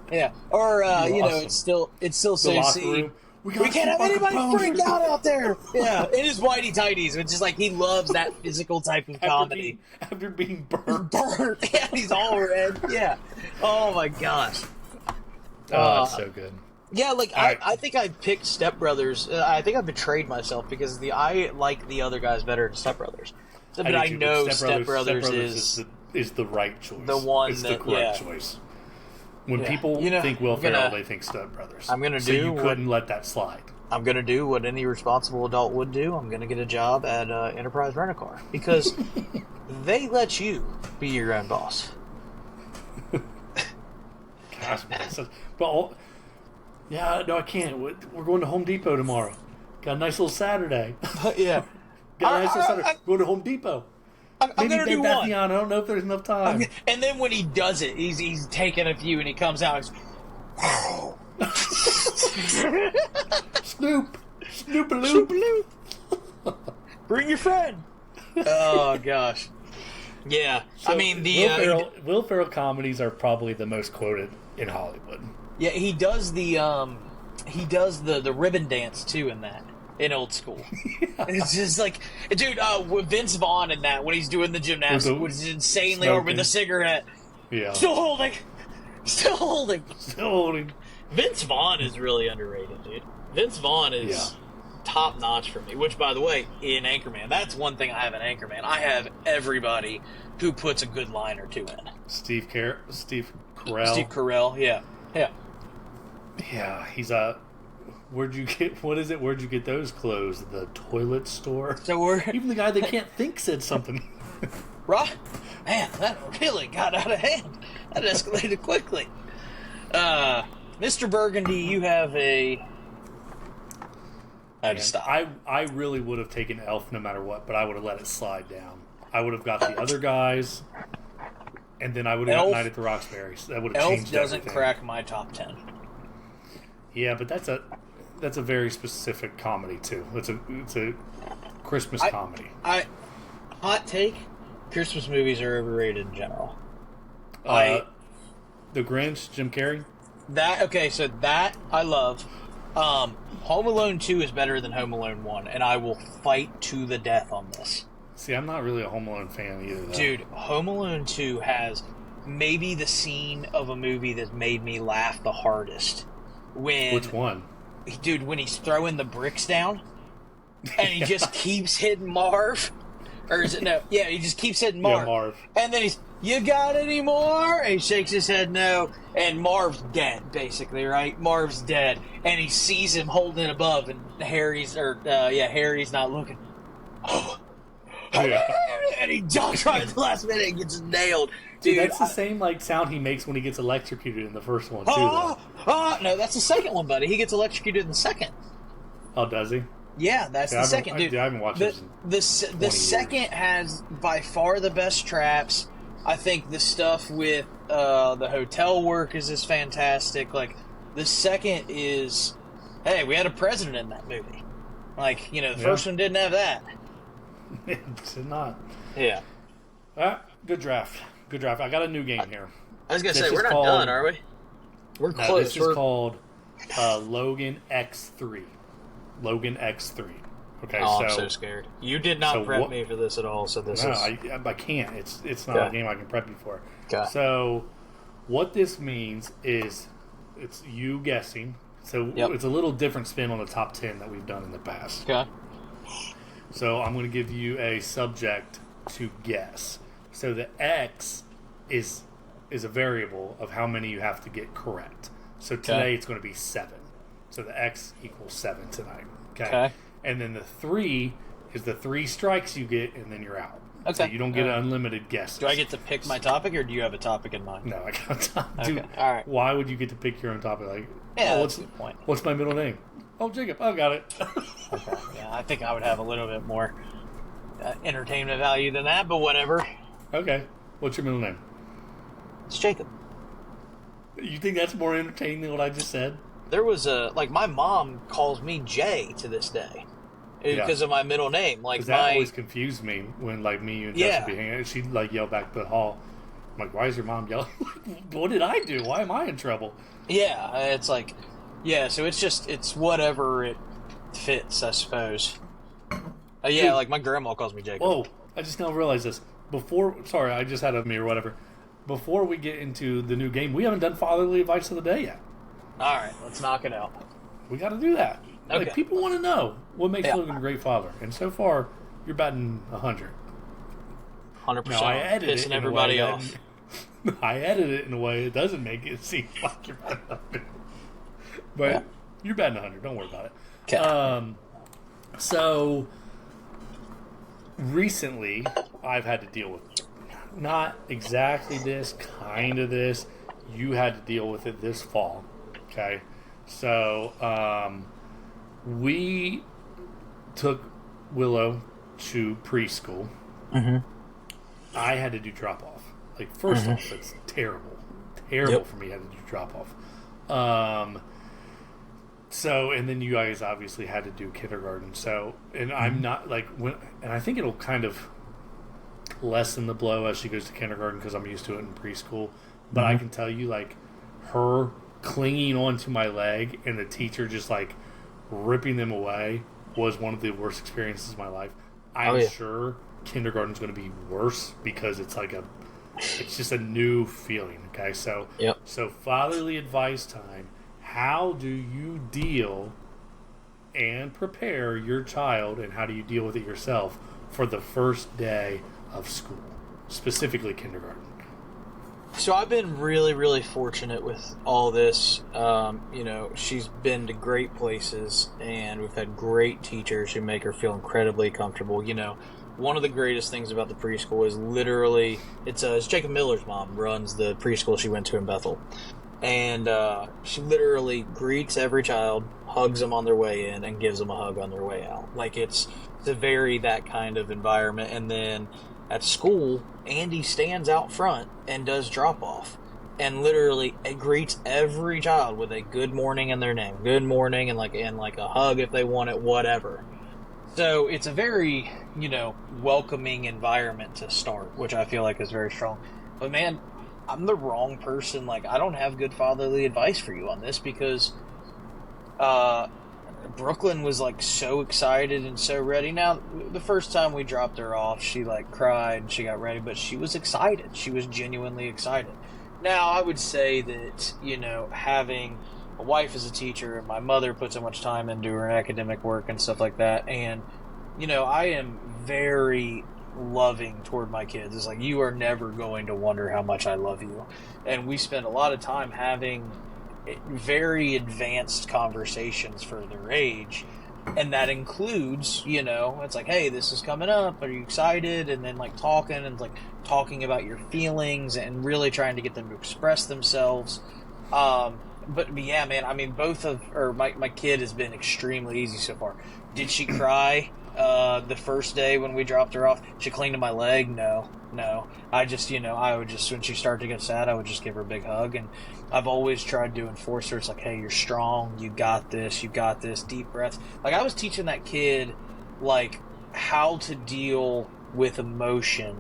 Yeah. Or, it's still so locker room. We can't have anybody freak out there. Yeah. In his whitey tighties. It's just like he loves that physical type of comedy. After being burnt. Yeah, he's all red. Yeah. Oh, my gosh. Oh, that's so good. Yeah, like, I think I picked Step Brothers. I think I betrayed myself because I like the other guys better than Step Brothers. But I know Step Brothers is the right choice. The one it's that, the correct choice. When people think Will Ferrell, they think Step Brothers. So you couldn't let that slide. I'm going to do what any responsible adult would do. I'm going to get a job at Enterprise Rent-A-Car. Because they let you be your own boss. Gosh, man. Yeah, no, I can't. We're going to Home Depot tomorrow. Got a nice little Saturday. Yeah. Got a nice little Saturday. Going to Home Depot. I'm going to do one. I don't know if there's enough time. And then when he does it, he's taking a few and he comes out and Snoop a loop. Bring your friend. Oh, gosh. Yeah. So I mean, Will Ferrell comedies are probably the most quoted in Hollywood. Yeah, he does the ribbon dance too in that. In Old School. Yeah. It's just like, dude, with Vince Vaughn in that, when he's doing the gymnastics, which is insanely over with the cigarette. Yeah. Still holding. Vince Vaughn is really underrated, dude. Vince Vaughn is top notch for me, which, by the way, in Anchorman, that's one thing I have in Anchorman. I have everybody who puts a good line or two in. Steve Carell. Steve Carell, yeah. Yeah, he's a... Where'd you get those clothes? The toilet store? So even the guy that can't think said something. Right? Man, that really got out of hand. That escalated quickly. Mr. Burgundy, you have a... I had to stop. I really would have taken Elf no matter what, but I would have let it slide down. I would have got the other guys, and then I would have got Night at the Roxbury's. That would have changed everything. Elf doesn't crack my top 10. Yeah, but that's that's a very specific comedy too. It's a Christmas comedy. Hot take: Christmas movies are overrated in general. The Grinch, Jim Carrey. So that I love. Home Alone 2 is better than Home Alone 1, and I will fight to the death on this. See, I'm not really a Home Alone fan either, though. Dude, Home Alone 2 has maybe the scene of a movie that made me laugh the hardest. Which one? Dude, when he's throwing the bricks down, and he just keeps hitting Marv. Or is it no? Yeah, he just keeps hitting Marv. Yeah, Marv. And then he's, you got any more? And he shakes his head no. And Marv's dead, basically, right? Marv's dead. And he sees him holding it above, and Harry's not looking. Oh. Yeah. And he jumps right at the last minute and gets nailed. Dude, that's the same sound he makes when he gets electrocuted in the first one, too, though. No, that's the second one, buddy. He gets electrocuted in the second. Oh, does he? Yeah, that's the second, dude. I haven't watched this in the second has by far the best traps. I think the stuff with the hotel workers is fantastic. Like, the second is, hey, we had a president in that movie. Like, the first one didn't have that. It did not. Yeah. Good draft. Good draft. I got a new game here. I was going to say, we're not done, are we? We're close. This is called Logan X3. Logan X3. Okay, I'm so scared. You did not prep me for this at all, so this is... No, I can't. It's not a game I can prep you for. Okay. So, what this means is, it's you guessing. So, It's a little different spin on the top 10 that we've done in the past. Okay. So, I'm going to give you a subject to guess. So, the X is a variable of how many you have to get correct. So, today it's going to be 7. So the X equals 7 tonight. Okay. And then the 3 is the 3 strikes you get, and then you're out. Okay. So you don't get unlimited guesses. Do I get to pick my topic, or do you have a topic in mind? No, I got a topic. Dude, all right. Why would you get to pick your own topic? That's a good point. What's my middle name? Oh, Jacob. I got it. Okay. Yeah, I think I would have a little bit more entertainment value than that, but whatever. Okay. What's your middle name? It's Jacob. You think that's more entertaining than what I just said? There was my mom calls me Jay to this day because of my middle name. That always confused me when me, you and Jess would be hanging out. She'd yell back to the hall. I'm like, why is your mom yelling? What did I do? Why am I in trouble? Yeah, it's so it's whatever it fits, I suppose. Dude, my grandma calls me Jacob. Whoa, I just now realized this. Sorry, I just had me or whatever. Before we get into the new game, we haven't done fatherly advice of the day yet. All right, let's knock it out. We got to do that. Okay. People want to know what makes Logan a great father, and so far you're batting 100. 100%. Now, I edited pissing everybody off. I edited it in a way it doesn't make it seem like you're batting 100, but you're batting 100. Don't worry about it. Okay. So recently, I've had to deal with not exactly this, kind of this. You had to deal with it this fall. Okay, so we took Willow to preschool. Mm-hmm. I had to do drop off. First off, it's terrible for me. I had to do drop off. So, and then you guys obviously had to do kindergarten. So, and I'm not and I think it'll kind of lessen the blow as she goes to kindergarten because I'm used to it in preschool. But I can tell you, her clinging onto my leg and the teacher just ripping them away was one of the worst experiences of my life. I'm sure kindergarten's going to be worse because it's it's just a new feeling. Okay, so so fatherly advice time. How do you deal and prepare your child, and how do you deal with it yourself for the first day of school, specifically kindergarten? So I've been really, really fortunate with all this. She's been to great places, and we've had great teachers who make her feel incredibly comfortable. One of the greatest things about the preschool is literally, it's Jacob Miller's mom runs the preschool she went to in Bethel. And she literally greets every child, hugs them on their way in, and gives them a hug on their way out. It's a very that kind of environment. And then at school, Andy stands out front and does drop off. and literally it greets every child with a good morning in their name, good morning, and like a hug if they want it, whatever. So it's a very, welcoming environment to start, which I feel like is very strong. But man, I'm the wrong person. Like, I don't have good fatherly advice for you on this because Brooklyn was like so excited and so ready. Now, the first time we dropped her off, she like cried and she got ready, but she was excited. She was genuinely excited. Now, I would say that, having a wife as a teacher and my mother put so much time into her academic work and stuff like that, and, I am very loving toward my kids. It's like, you are never going to wonder how much I love you. And we spend a lot of time having very advanced conversations for their age, and that includes, it's like, hey, this is coming up, are you excited? And then like talking about your feelings and really trying to get them to express themselves. But yeah, man, I mean, my kid has been extremely easy so far. Did she cry the first day when we dropped her off? She clinged to my leg? No. I just, I would just, when she started to get sad, I would just give her a big hug. And I've always tried to enforce her. It's like, hey, you're strong. You got this. Deep breaths. Like, I was teaching that kid, like, how to deal with emotion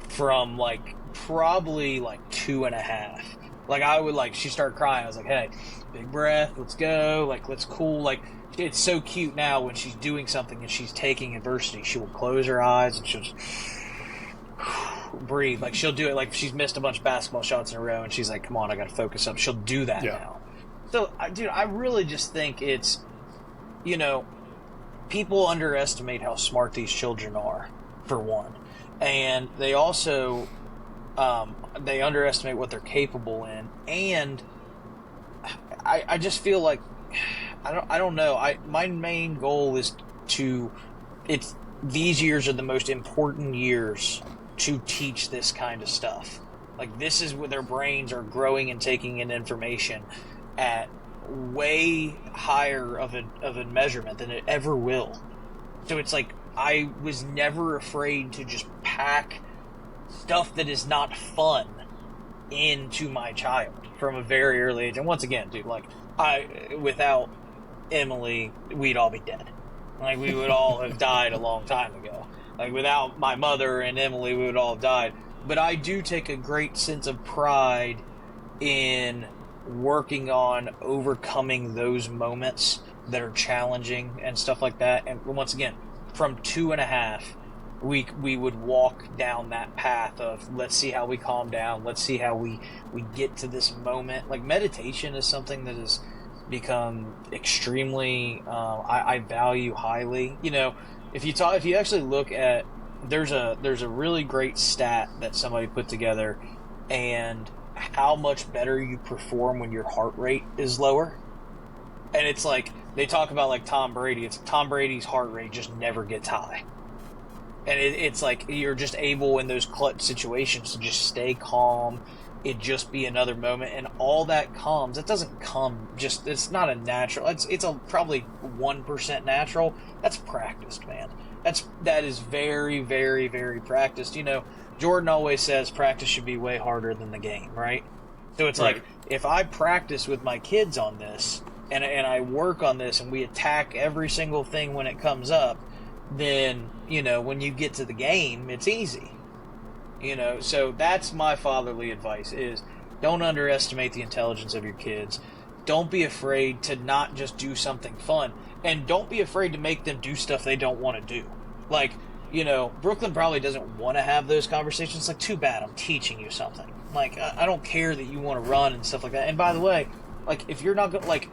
from, like, probably, like, 2.5. Like, I would, like, she started crying. I was like, hey, big breath. Let's go. Like, let's cool. Like, it's so cute now when she's doing something and she's taking adversity. She will close her eyes and she'll just breathe. Like, she'll do it like she's missed a bunch of basketball shots in a row and she's like, come on, I gotta focus up. She'll do that now. So, dude, I really just think it's, people underestimate how smart these children are, for one. And they also, they underestimate what they're capable in. And I just feel like, I don't know. My main goal is these years are the most important years to teach this kind of stuff. Like, this is where their brains are growing and taking in information at way higher of a measurement than it ever will. So it's like, I was never afraid to just pack stuff that is not fun into my child from a very early age. And once again, dude, like, without Emily, we'd all be dead. Like, we would all have died a long time ago. Like, without my mother and Emily, we would all have died. But I do take a great sense of pride in working on overcoming those moments that are challenging and stuff like that. And once again, from 2.5, we would walk down that path of, let's see how we calm down. Let's see how we get to this moment. Like, meditation is something that has become extremely, I value highly. If you actually look at, there's a really great stat that somebody put together, and how much better you perform when your heart rate is lower. And it's like, they talk about like Tom Brady. It's Tom Brady's heart rate just never gets high. And it's like, you're just able in those clutch situations to just stay calm. It just be another moment, and all that comes. It doesn't come just. It's not a natural. It's a probably 1% natural. That's practiced, man. That is very, very, very practiced. Jordan always says practice should be way harder than the game, right? So it's right. Like, if I practice with my kids on this, and I work on this, and we attack every single thing when it comes up, then when you get to the game, it's easy. So that's my fatherly advice, is don't underestimate the intelligence of your kids. Don't be afraid to not just do something fun. And don't be afraid to make them do stuff they don't want to do. Like, Brooklyn probably doesn't want to have those conversations. Like, too bad, I'm teaching you something. Like, I don't care that you want to run and stuff like that. And by the way, like, if you're not going to, like,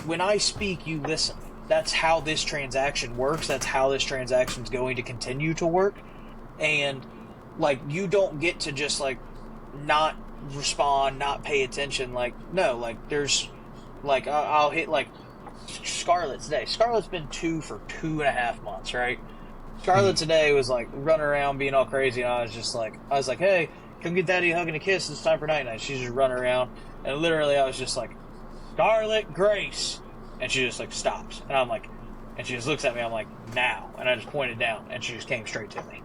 when I speak, you listen. That's how this transaction works. That's how this transaction is going to continue to work. And like, you don't get to just, like, not respond, not pay attention. Like, no, like, there's, like, I'll hit, like, Scarlett today. Scarlett's been 2 for 2.5 months, right? Scarlett today was, like, running around being all crazy, and I was like, hey, come get daddy a hug and a kiss. It's time for night-night. She's just running around, and literally I was just like, Scarlett Grace. And she just, like, stops. And I'm like, and she just looks at me, I'm like, now. And I just pointed down, and she just came straight to me.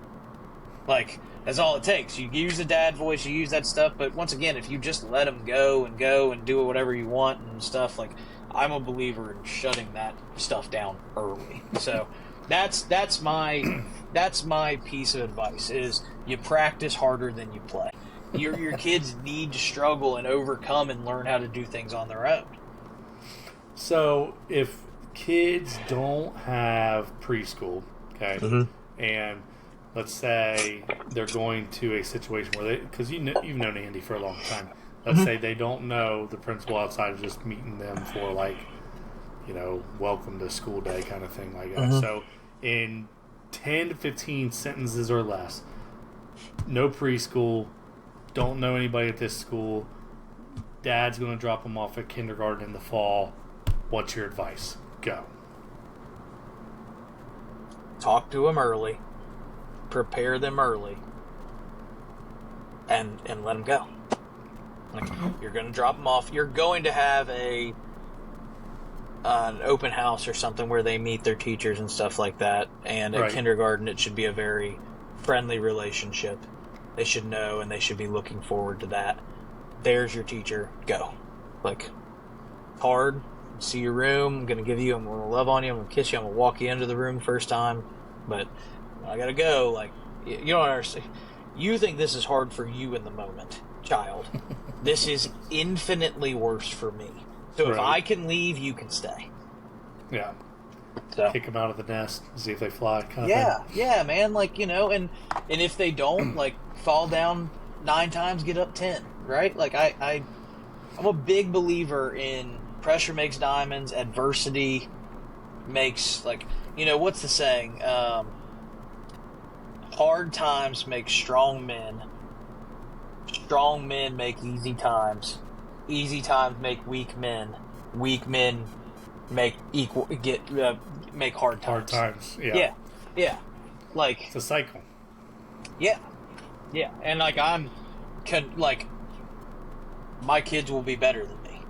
Like, that's all it takes. You use the dad voice, you use that stuff, but once again, if you just let them go and do whatever you want and stuff, like, I'm a believer in shutting that stuff down early. So that's my piece of advice is you practice harder than you play. Your kids need to struggle and overcome and learn how to do things on their own. So if kids don't have preschool, okay, and let's say they're going to a situation where because you've known Andy for a long time. Let's say they don't know the principal outside of just meeting them for welcome to school day kind of thing like that. So in 10 to 15 sentences or less, no preschool, don't know anybody at this school, dad's going to drop them off at kindergarten in the fall. What's your advice? Go. Talk to them early. Prepare them early. And let them go. Like, you're going to drop them off. You're going to have an open house or something where they meet their teachers and stuff like that. And at kindergarten, it should be a very friendly relationship. They should know and they should be looking forward to that. There's your teacher. Go. Like, hard. See your room. I'm going to love on you. I'm going to kiss you. I'm going to walk you into the room first time. But I got to go. Like, you don't understand. You think this is hard for you in the moment, child. This is infinitely worse for me. So if I can leave, you can stay. Yeah. So. Kick them out of the nest, see if they fly. Yeah, man. Like, and if they don't, like, fall down 9 times, get up 10, right? Like, I'm a big believer in pressure makes diamonds, adversity makes, like, what's the saying? Hard times make strong men. Strong men make easy times. Easy times make weak men. Weak men make make hard times. Hard times. Yeah. Yeah. Like, it's a cycle. Yeah. Yeah. And like my kids will be better than me.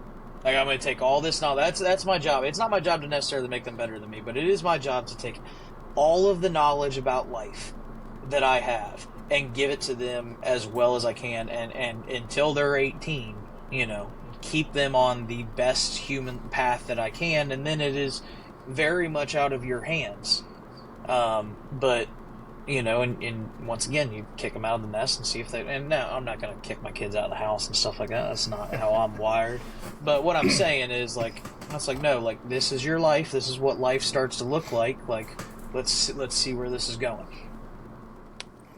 Like, I'm going to take all this now. That's my job. It's not my job to necessarily make them better than me, but it is my job to take all of the knowledge about life that I have and give it to them as well as I can, and until they're 18, keep them on the best human path that I can, and then it is very much out of your hands. But and once again, you kick them out of the nest and see if they. And no, I'm not going to kick my kids out of the house and stuff like that. That's not how I'm wired. But what I'm saying is, like, that's like, no, like, this is your life. This is what life starts to look like. Like, let's see where this is going.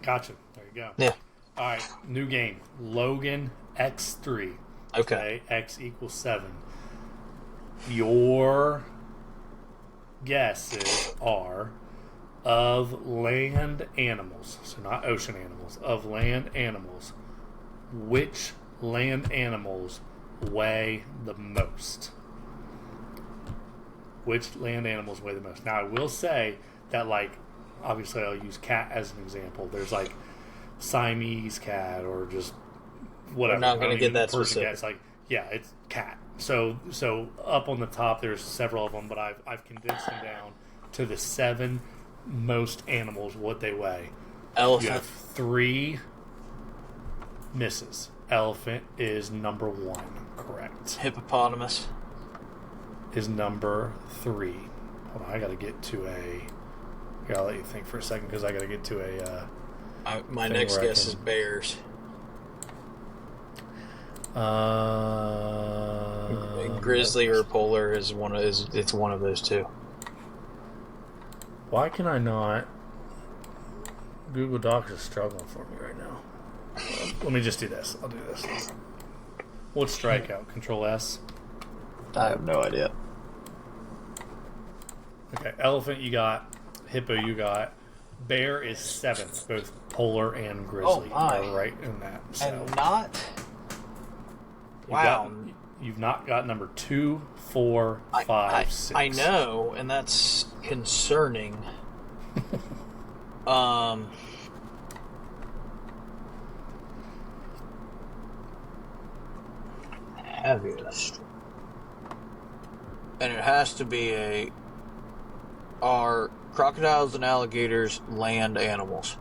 Gotcha. There you go. Yeah. All right. New game. Logan X3. Okay. X equals 7. Your guesses are of land animals, so not ocean animals, of land animals, which land animals weigh the most? Which land animals weigh the most? Now, I will say that, like, obviously I'll use cat as an example. There's, like, Siamese cat or just whatever. We're not going to get that specific. It's like, yeah, it's cat. So up on the top, there's several of them, but I've condensed them down to the 7 most animals, what they weigh. Elephant. You have 3 misses. Elephant is number 1, correct. Hippopotamus is number 3. Hold on, I gotta let you think for a second because I gotta get to a. My next guess is bears. Grizzly or polar is one of those two. Why can I not? Google Docs is struggling for me right now. Let me just do this. I'll do this. What's strikeout? Control S? I have no idea. Okay, elephant you got. Hippo you got. Bear is 7th, both polar and grizzly. Oh my. Are right in that. So. And not... Wow. You've not got number 2, 4, 5, 6. I know, and that's concerning. Heaviest. And it has to be are crocodiles and alligators land animals?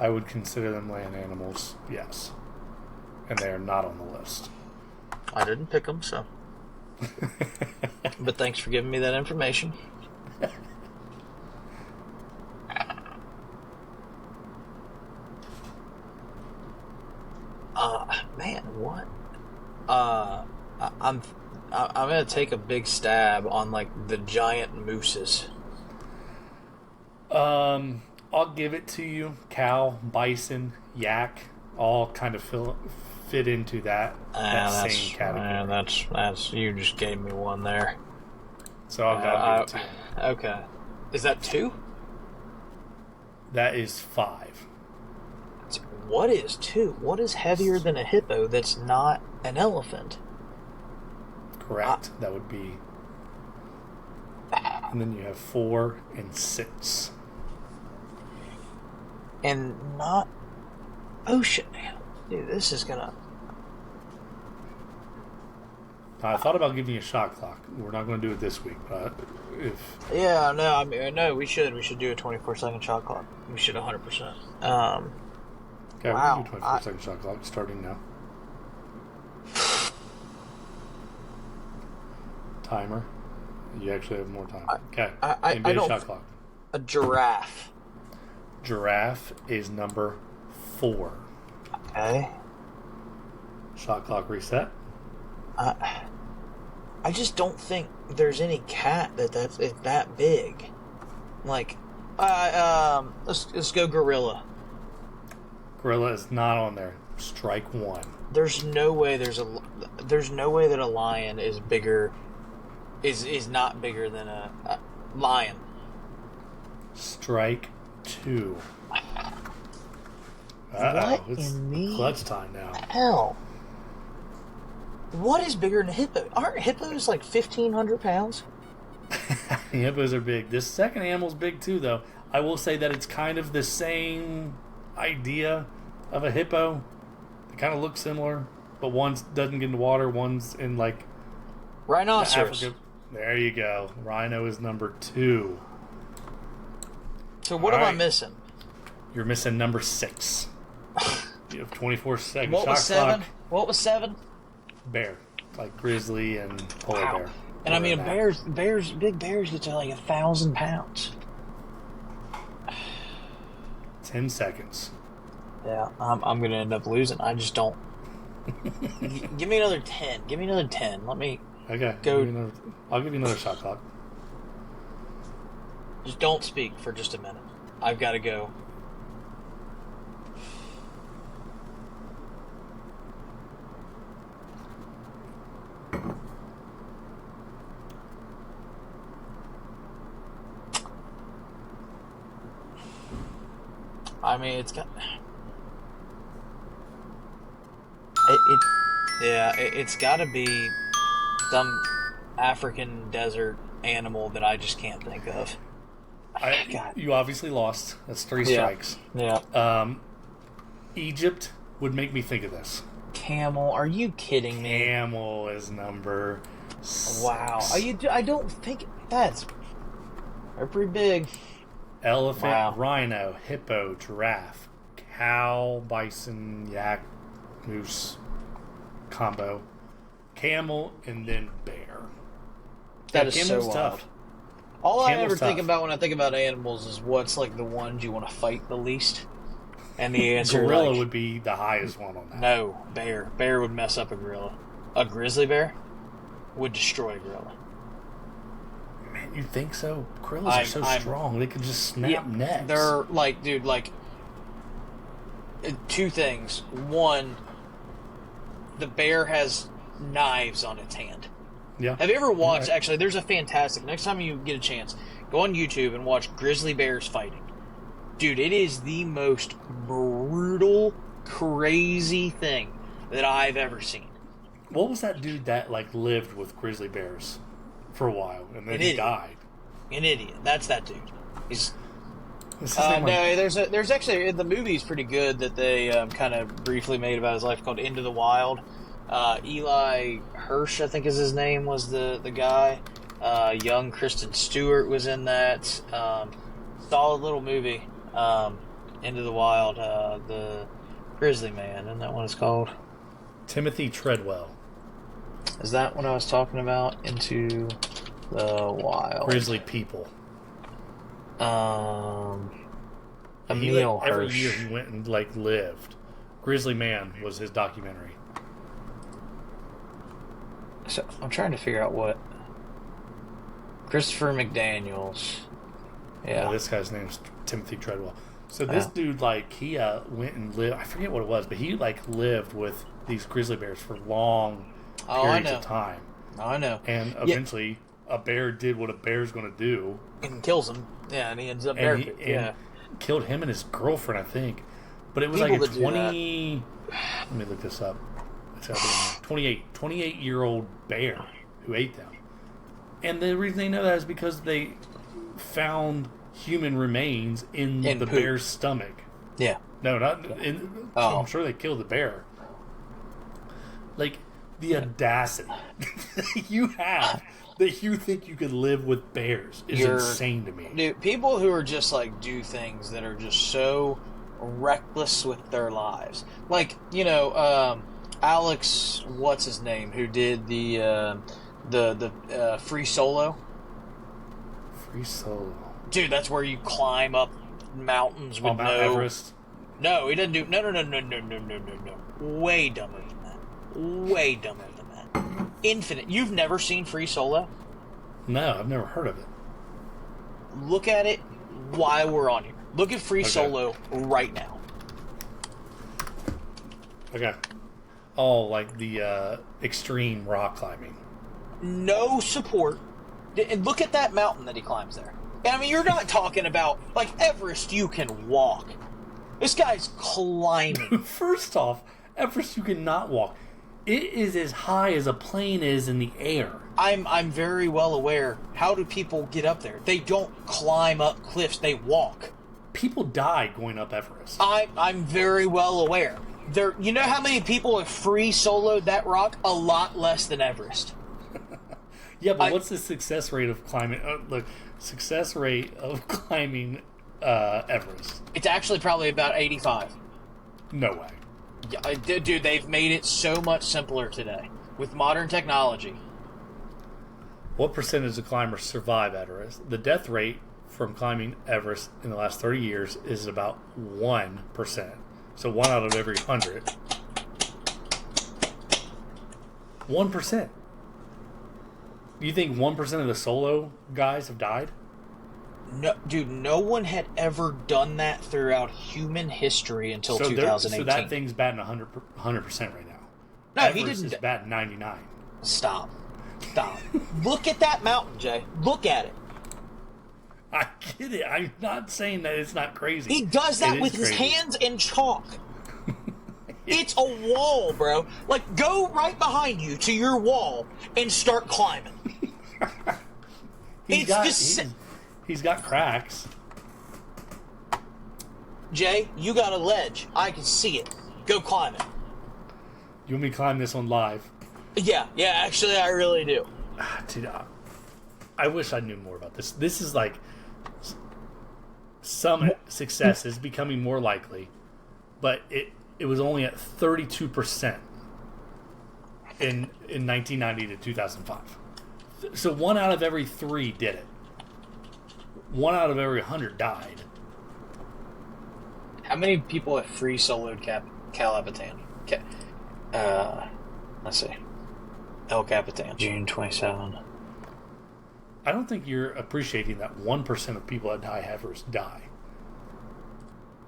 I would consider them land animals, yes. And they are not on the list. I didn't pick them, so. But thanks for giving me that information. Man, what? I'm gonna take a big stab on like the giant mooses. I'll give it to you. Cow, bison, yak, all kind of fit into that same category. That's you just gave me one there. So I'll give it to you. Okay, is that 2? That is 5. What is 2? What is heavier than a hippo that's not an elephant? Correct. That would be. And then you have 4 and 6. And not ocean. Dude, this is gonna. I thought about giving you a shot clock. We're not going to do it this week, but if. Yeah, no, I mean, no, we should do a 24-second shot clock. We should 100%. Okay, wow. we'll do a 24-second shot clock starting now. Timer. You actually have more time. Okay. I don't. Shot clock. A giraffe. Giraffe is number 4. Okay. Shot clock reset. I just don't think there's any cat that's that big. Like, let's go gorilla. Gorilla is not on there. Strike 1. There's no way that a lion is bigger. Is not bigger than a lion. Strike 2. What it's in the clutch time now. Hell? What is bigger than a hippo? Aren't hippos like 1,500 pounds? Hippos are big. This second animal's big too, though. I will say that it's kind of the same idea of a hippo. They kind of look similar, but one doesn't get in the water. One's in like rhinoceros. There you go. Rhino is number 2. So what am I missing? You're missing number 6. You have 24 seconds. What was 7? What was 7? Bear, like grizzly and polar bear. And I mean, big bears get to like 1,000 pounds. 10 seconds. Yeah, I'm gonna end up losing. I just don't. Give me another 10. Give me another 10. Let me. Okay. Go. I'll give you another shot clock. Just don't speak for just a minute. I've got to go. I mean, it's got. It's got to be some African desert animal that I just can't think of. You obviously lost. That's 3 strikes. Yeah. Egypt would make me think of this. Camel? Are you kidding me? Camel is number 6. Wow. I don't think they're pretty big. Elephant, rhino, hippo, giraffe, cow, bison, yak, moose combo, camel, and then bear. That is so tough. All I ever think about when I think about animals is what's like the ones you want to fight the least. And the answer gorilla would be the highest one on that. No, bear. Bear would mess up a gorilla. A grizzly bear would destroy a gorilla. Man, you think so? Gorillas are so strong. They could just snap necks. They're like, dude, like 2 things. One, the bear has knives on its hand. Yeah. Have you ever watched, actually, there's a fantastic, next time you get a chance, go on YouTube and watch grizzly bears fighting. Dude, it is the most brutal, crazy thing that I've ever seen. What was that dude that like lived with grizzly bears for a while and then he died? An idiot. That's that dude. He's. No, there's actually the movie's pretty good that they kind of briefly made about his life called Into the Wild. Eli Hirsch, I think is his name, was the guy. Young Kristen Stewart was in that. Solid little movie. Into the Wild, the Grizzly Man, isn't that what it's called? Timothy Treadwell. Is that what I was talking about? Into the Wild. Grizzly People. Emil Hirsch. Every year he went and lived. Grizzly Man was his documentary. So I'm trying to figure out what Christopher McDaniels. Yeah, this guy's name's Timothy Treadwell. So this dude, he went and lived. I forget what it was, but he lived with these grizzly bears for long periods of time. Oh, I know. And eventually, a bear did what a bear's going to do, and kills him. Yeah, and he ends up and killed him and his girlfriend, I think. But it was People like a 20. Let me look this up. 28-year-old bear who ate them. And the reason they know that is because they found human remains in the poop. bear's stomach. Yeah. No, not in. Oh. I'm sure they killed the bear. The audacity you have that you think you could live with bears is insane to me. Dude, people who are just do things that are just so reckless with their lives. Alex, what's his name, who did the free solo? Free solo. Dude, that's where you climb up mountains with Mount Everest. No, he doesn't do. No. Way dumber than that. Way dumber than that. Infinite. You've never seen free solo? No, I've never heard of it. Look at it while we're on here. Look at free solo right now. Okay. Oh, the extreme rock climbing. No support. And look at that mountain that he climbs there. And I mean, you're not talking about, Everest you can walk. This guy's climbing. First off, Everest you cannot walk. It is as high as a plane is in the air. I'm very well aware. How do people get up there? They don't climb up cliffs, they walk. People die going up Everest. I'm very well aware. You know how many people have free soloed that rock? A lot less than Everest. Yeah, but what's the success rate of climbing? Everest. It's actually probably about 85. No way. Yeah, dude, they've made it so much simpler today with modern technology. What percentage of climbers survive Everest? The death rate from climbing Everest in the last 30 years is about 1%. So 1 out of every 100. 1%. You think 1% of the solo guys have died? No, dude, no one had ever done that throughout human history until 2018. So that thing's batting 100% right now. No, Everest he didn't. is batting 99. Stop. Look at that mountain, Jay. Look at it. I get it. I'm not saying that it's not crazy. He does that with his hands in chalk. It's a wall, bro. Go right behind you to your wall and start climbing. He's got cracks. Jay, you got a ledge. I can see it. Go climb it. You want me to climb this one live? Yeah, actually, I really do. Dude, I wish I knew more about this. This is some success is becoming more likely, but it was only at 32% in 1990 to 2005. So 1 out of every 3 did it. 1 out of every 100 died. How many people have free soloed Cal Capitan? Let's see. El Capitan, June 27. I don't think you're appreciating that 1% of people that die Everest die.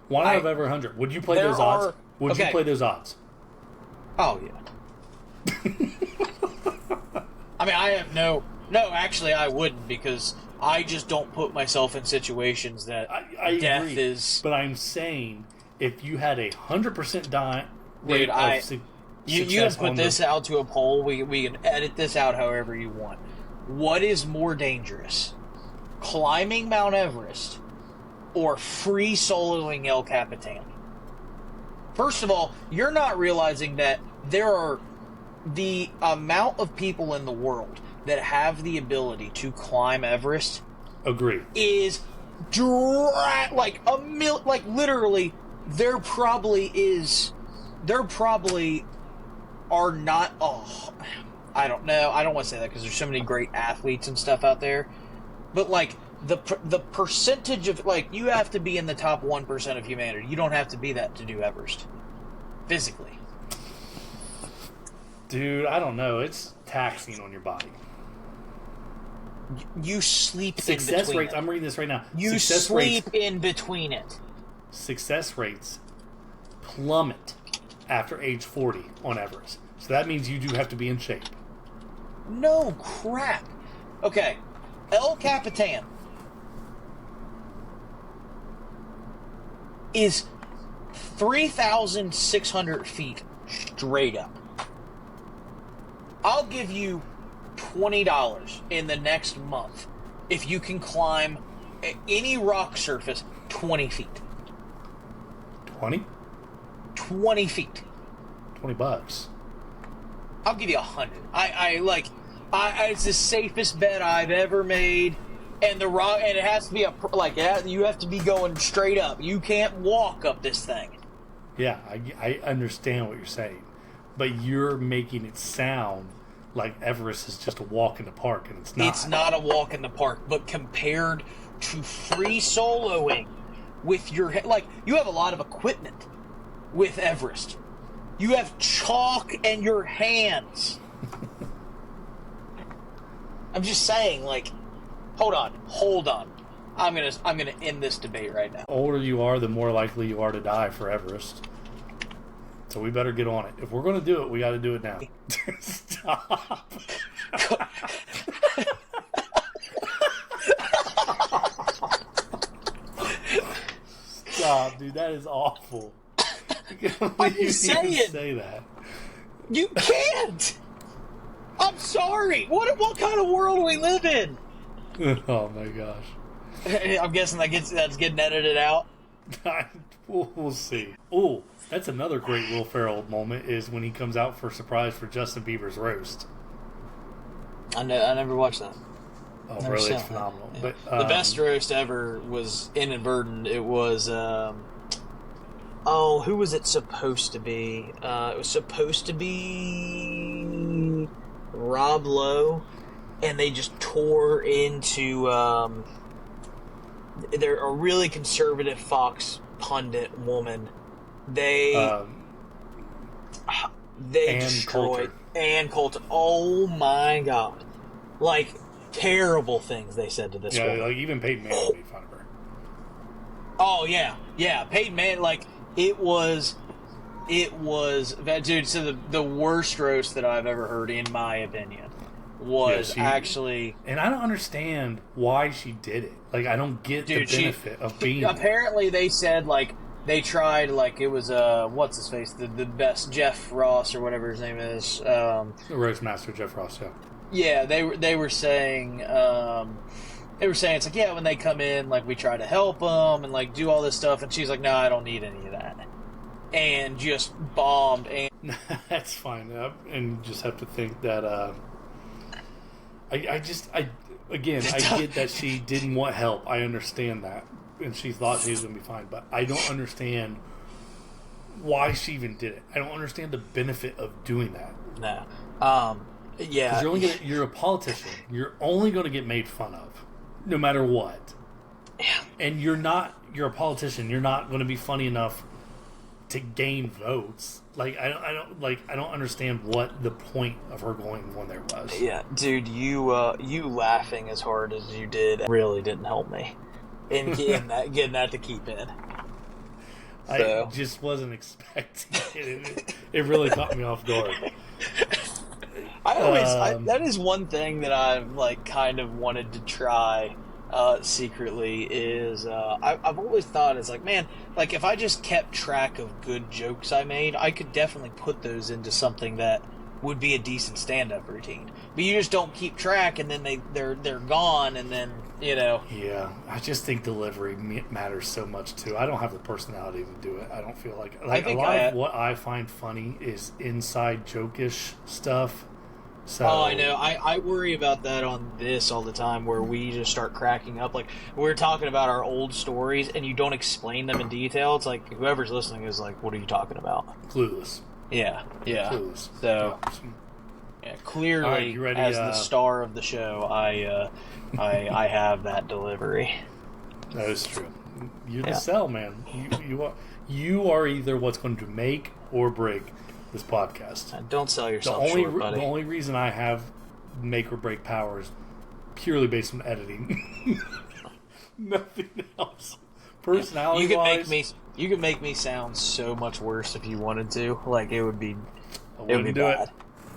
1 out of every 100. Would you play those odds? Would you play those odds? Oh, yeah. I mean, I have no... No, actually, I wouldn't, because I just don't put myself in situations that I death agree, is... But I'm saying, if you had a 100% die rate you can put this out to a poll. We can edit this out however you want. What is more dangerous? Climbing Mount Everest or free soloing El Capitan? First of all, you're not realizing that there are the amount of people in the world that have the ability to climb Everest. Agree. Is like literally, there probably are not. Oh, I don't know. I don't want to say that because there's so many great athletes and stuff out there, but like the percentage of like you have to be in the top 1% of humanity. You don't have to be that to do Everest physically. Dude, I don't know. It's taxing on your body. You sleep Success in between rates. it. I'm reading this right now. You Success sleep rates, in between it. Success rates plummet after age 40 on Everest. So that means you do have to be in shape. No crap. Okay, El Capitan is 3,600 feet straight up. I'll give you $20 in the next month if you can climb any rock surface 20 feet. 20? 20 feet. $20. I'll give you 100. It's the safest bet I've ever made, and it has to be you have to be going straight up. You can't walk up this thing. Yeah, I understand what you're saying, but you're making it sound like Everest is just a walk in the park, and it's not. It's not a walk in the park, but compared to free soloing with your you have a lot of equipment with Everest. You have chalk and your hands. I'm just saying, hold on. I'm gonna end this debate right now. The older you are, the more likely you are to die for Everest. So we better get on it. If we're going to do it, we got to do it now. Stop. Stop, dude. That is awful. I'm just saying. Say that. You can't. I'm sorry. What kind of world do we live in? Oh my gosh. I'm guessing that's getting edited out. We'll see. Oh, that's another great Will Ferrell moment is when he comes out for surprise for Justin Bieber's roast. I never watched that. Oh, really? It's phenomenal. Yeah. But the best roast ever was inadvertent. It was who was it supposed to be? It was supposed to be Rob Lowe, and they just tore into they're a really conservative Fox pundit woman. They destroyed Ann Coulter. Oh my god! Terrible things they said to this woman. Even Peyton Manning made fun of her. Oh yeah. Peyton Manning, it was that dude. So the worst roast that I've ever heard, in my opinion, was actually. And I don't understand why she did it. I don't get the benefit of being. Apparently, they said they tried it was what's his face, the best Jeff Ross or whatever his name is. The roast master Jeff Ross. Yeah. Yeah, they were saying it's when they come in, we try to help them and do all this stuff, and she's like, no, I don't need any of that, and just bombed. And that's fine, and you just have to think that I get that she didn't want help. I understand that, and she thought she was going to be fine, but I don't understand why she even did it. I don't understand the benefit of doing that. No. Yeah, because you're a politician. You're only going to get made fun of, no matter what. Yeah. And you're a politician. You're not going to be funny enough to gain votes. I don't understand what the point of her going when there was. Yeah, dude, you laughing as hard as you did really didn't help me in getting that to keep in. So. I just wasn't expecting it. It really caught me off guard. That is one thing that I've kind of wanted to try secretly is I've always thought it's man, if I just kept track of good jokes I made, I could definitely put those into something that would be a decent stand-up routine. But you just don't keep track, and then they're gone, and then Yeah, I just think delivery matters so much too. I don't have the personality to do it. I don't feel like a lot of what I find funny is inside joke-ish stuff So, I know. I worry about that on this all the time, where we just start cracking up. Like, we're talking about our old stories, and you don't explain them in detail. It's like, whoever's listening is like, what are you talking about? Clueless. Yeah. Clueless. So, yeah, clearly, right, you ready, as the star of the show, I have that delivery. That is true. You're the sell, man. You are either what's going to make or break this podcast. Don't sell yourself short, buddy. The only reason I have make or break power is purely based on editing. Nothing else. Personality you could make me sound so much worse if you wanted to. Like, it would be do bad. it.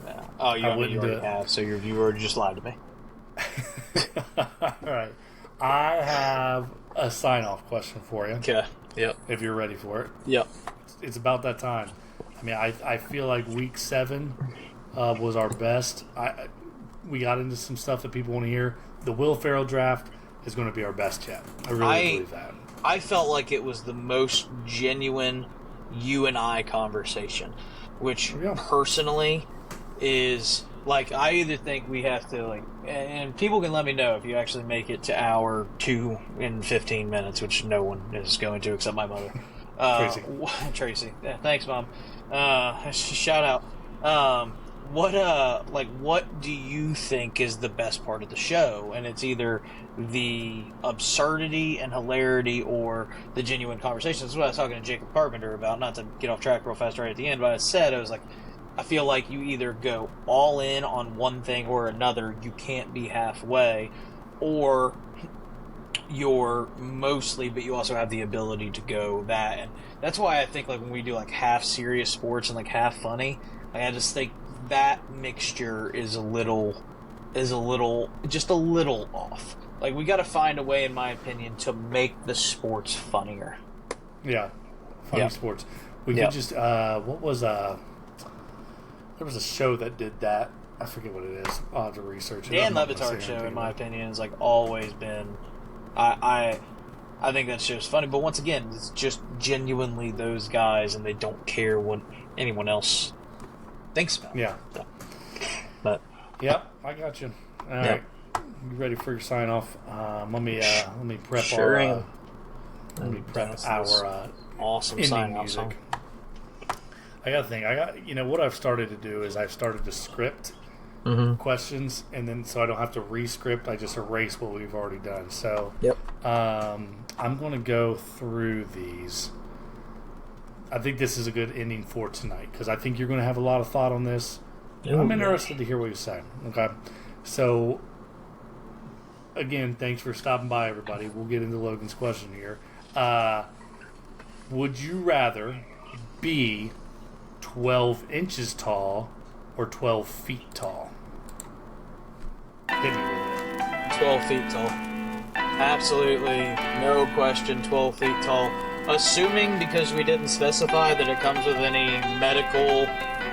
Yeah. Oh, you already have, so you already just lied to me. All right. I have a sign-off question for you. Okay. Yep. If you're ready for it. Yep. It's about that time. I mean, I feel like week 7 was our best. We got into some stuff that people want to hear. The Will Ferrell draft is going to be our best yet. I really believe that. I felt like it was the most genuine you and I conversation, which personally is, like, I either think we have to, like, and people can let me know if you actually make it to hour 2 in 15 minutes, which no one is going to except my mother. Tracy. Yeah, thanks, Mom. Shout out. What do you think is the best part of the show? And it's either the absurdity and hilarity or the genuine conversation. This is what I was talking to Jacob Carpenter about, not to get off track real fast right at the end, but I was like, I feel like you either go all in on one thing or another. You can't be halfway, or you're mostly, but you also have the ability to go that. And that's why I think, like, when we do like half serious sports and like half funny, like, I just think that mixture is a little off. Like, we got to find a way, in my opinion, to make the sports funnier. Yeah, funny sports. We could just there was a show that did that. I forget what it is. I'll have to research it. Dan Le Batard's show, in my opinion, has like always been. I think that show's funny, but once again, it's just genuinely those guys, and they don't care what anyone else thinks about. Yeah. So, but yep, I got you. All right, you ready for your sign off? Let me prep sure our awesome sign off music. song. I got to think. What I've started to do is I've started to script questions, and then so I don't have to re-script. I just erase what we've already done. So, I'm going to go through these. I think this is a good ending for tonight because I think you're going to have a lot of thought on this. I'm interested to hear what you say. Okay, so again, thanks for stopping by, everybody. We'll get into Logan's question here. Would you rather be 12 inches tall or 12 feet tall? Hit me with it. 12 feet tall. Absolutely, no question, 12 feet tall. Assuming, because we didn't specify that it comes with any medical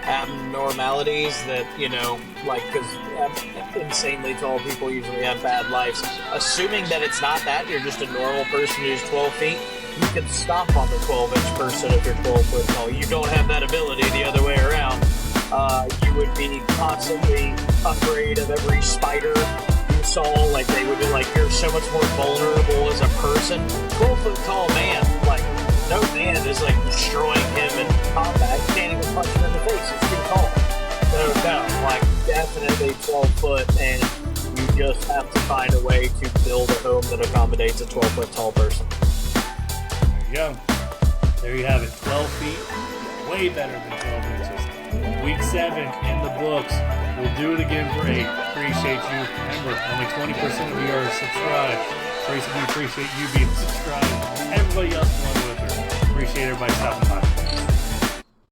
abnormalities that, because insanely tall people usually have bad lives. Assuming that it's not that, you're just a normal person who's 12 feet, you can stomp on the 12-inch person if you're 12 foot tall. You don't have that ability the other way around. You would be constantly afraid of every spider you saw. Like, they would be like, you're so much more vulnerable as a person. 12-foot tall man, like, no man is like destroying him in combat. You can't even punch him in the face. It's too tall. No, like, definitely 12 foot, and you just have to find a way to build a home that accommodates a 12-foot tall person. There you go. There you have it. 12 feet, way better than 12 inches. Week 7 in the books. We'll do it again for 8. Appreciate you. Remember, only 20% of you are subscribed. Tracy, we appreciate you being subscribed. Everybody else along with her. Appreciate everybody stopping by.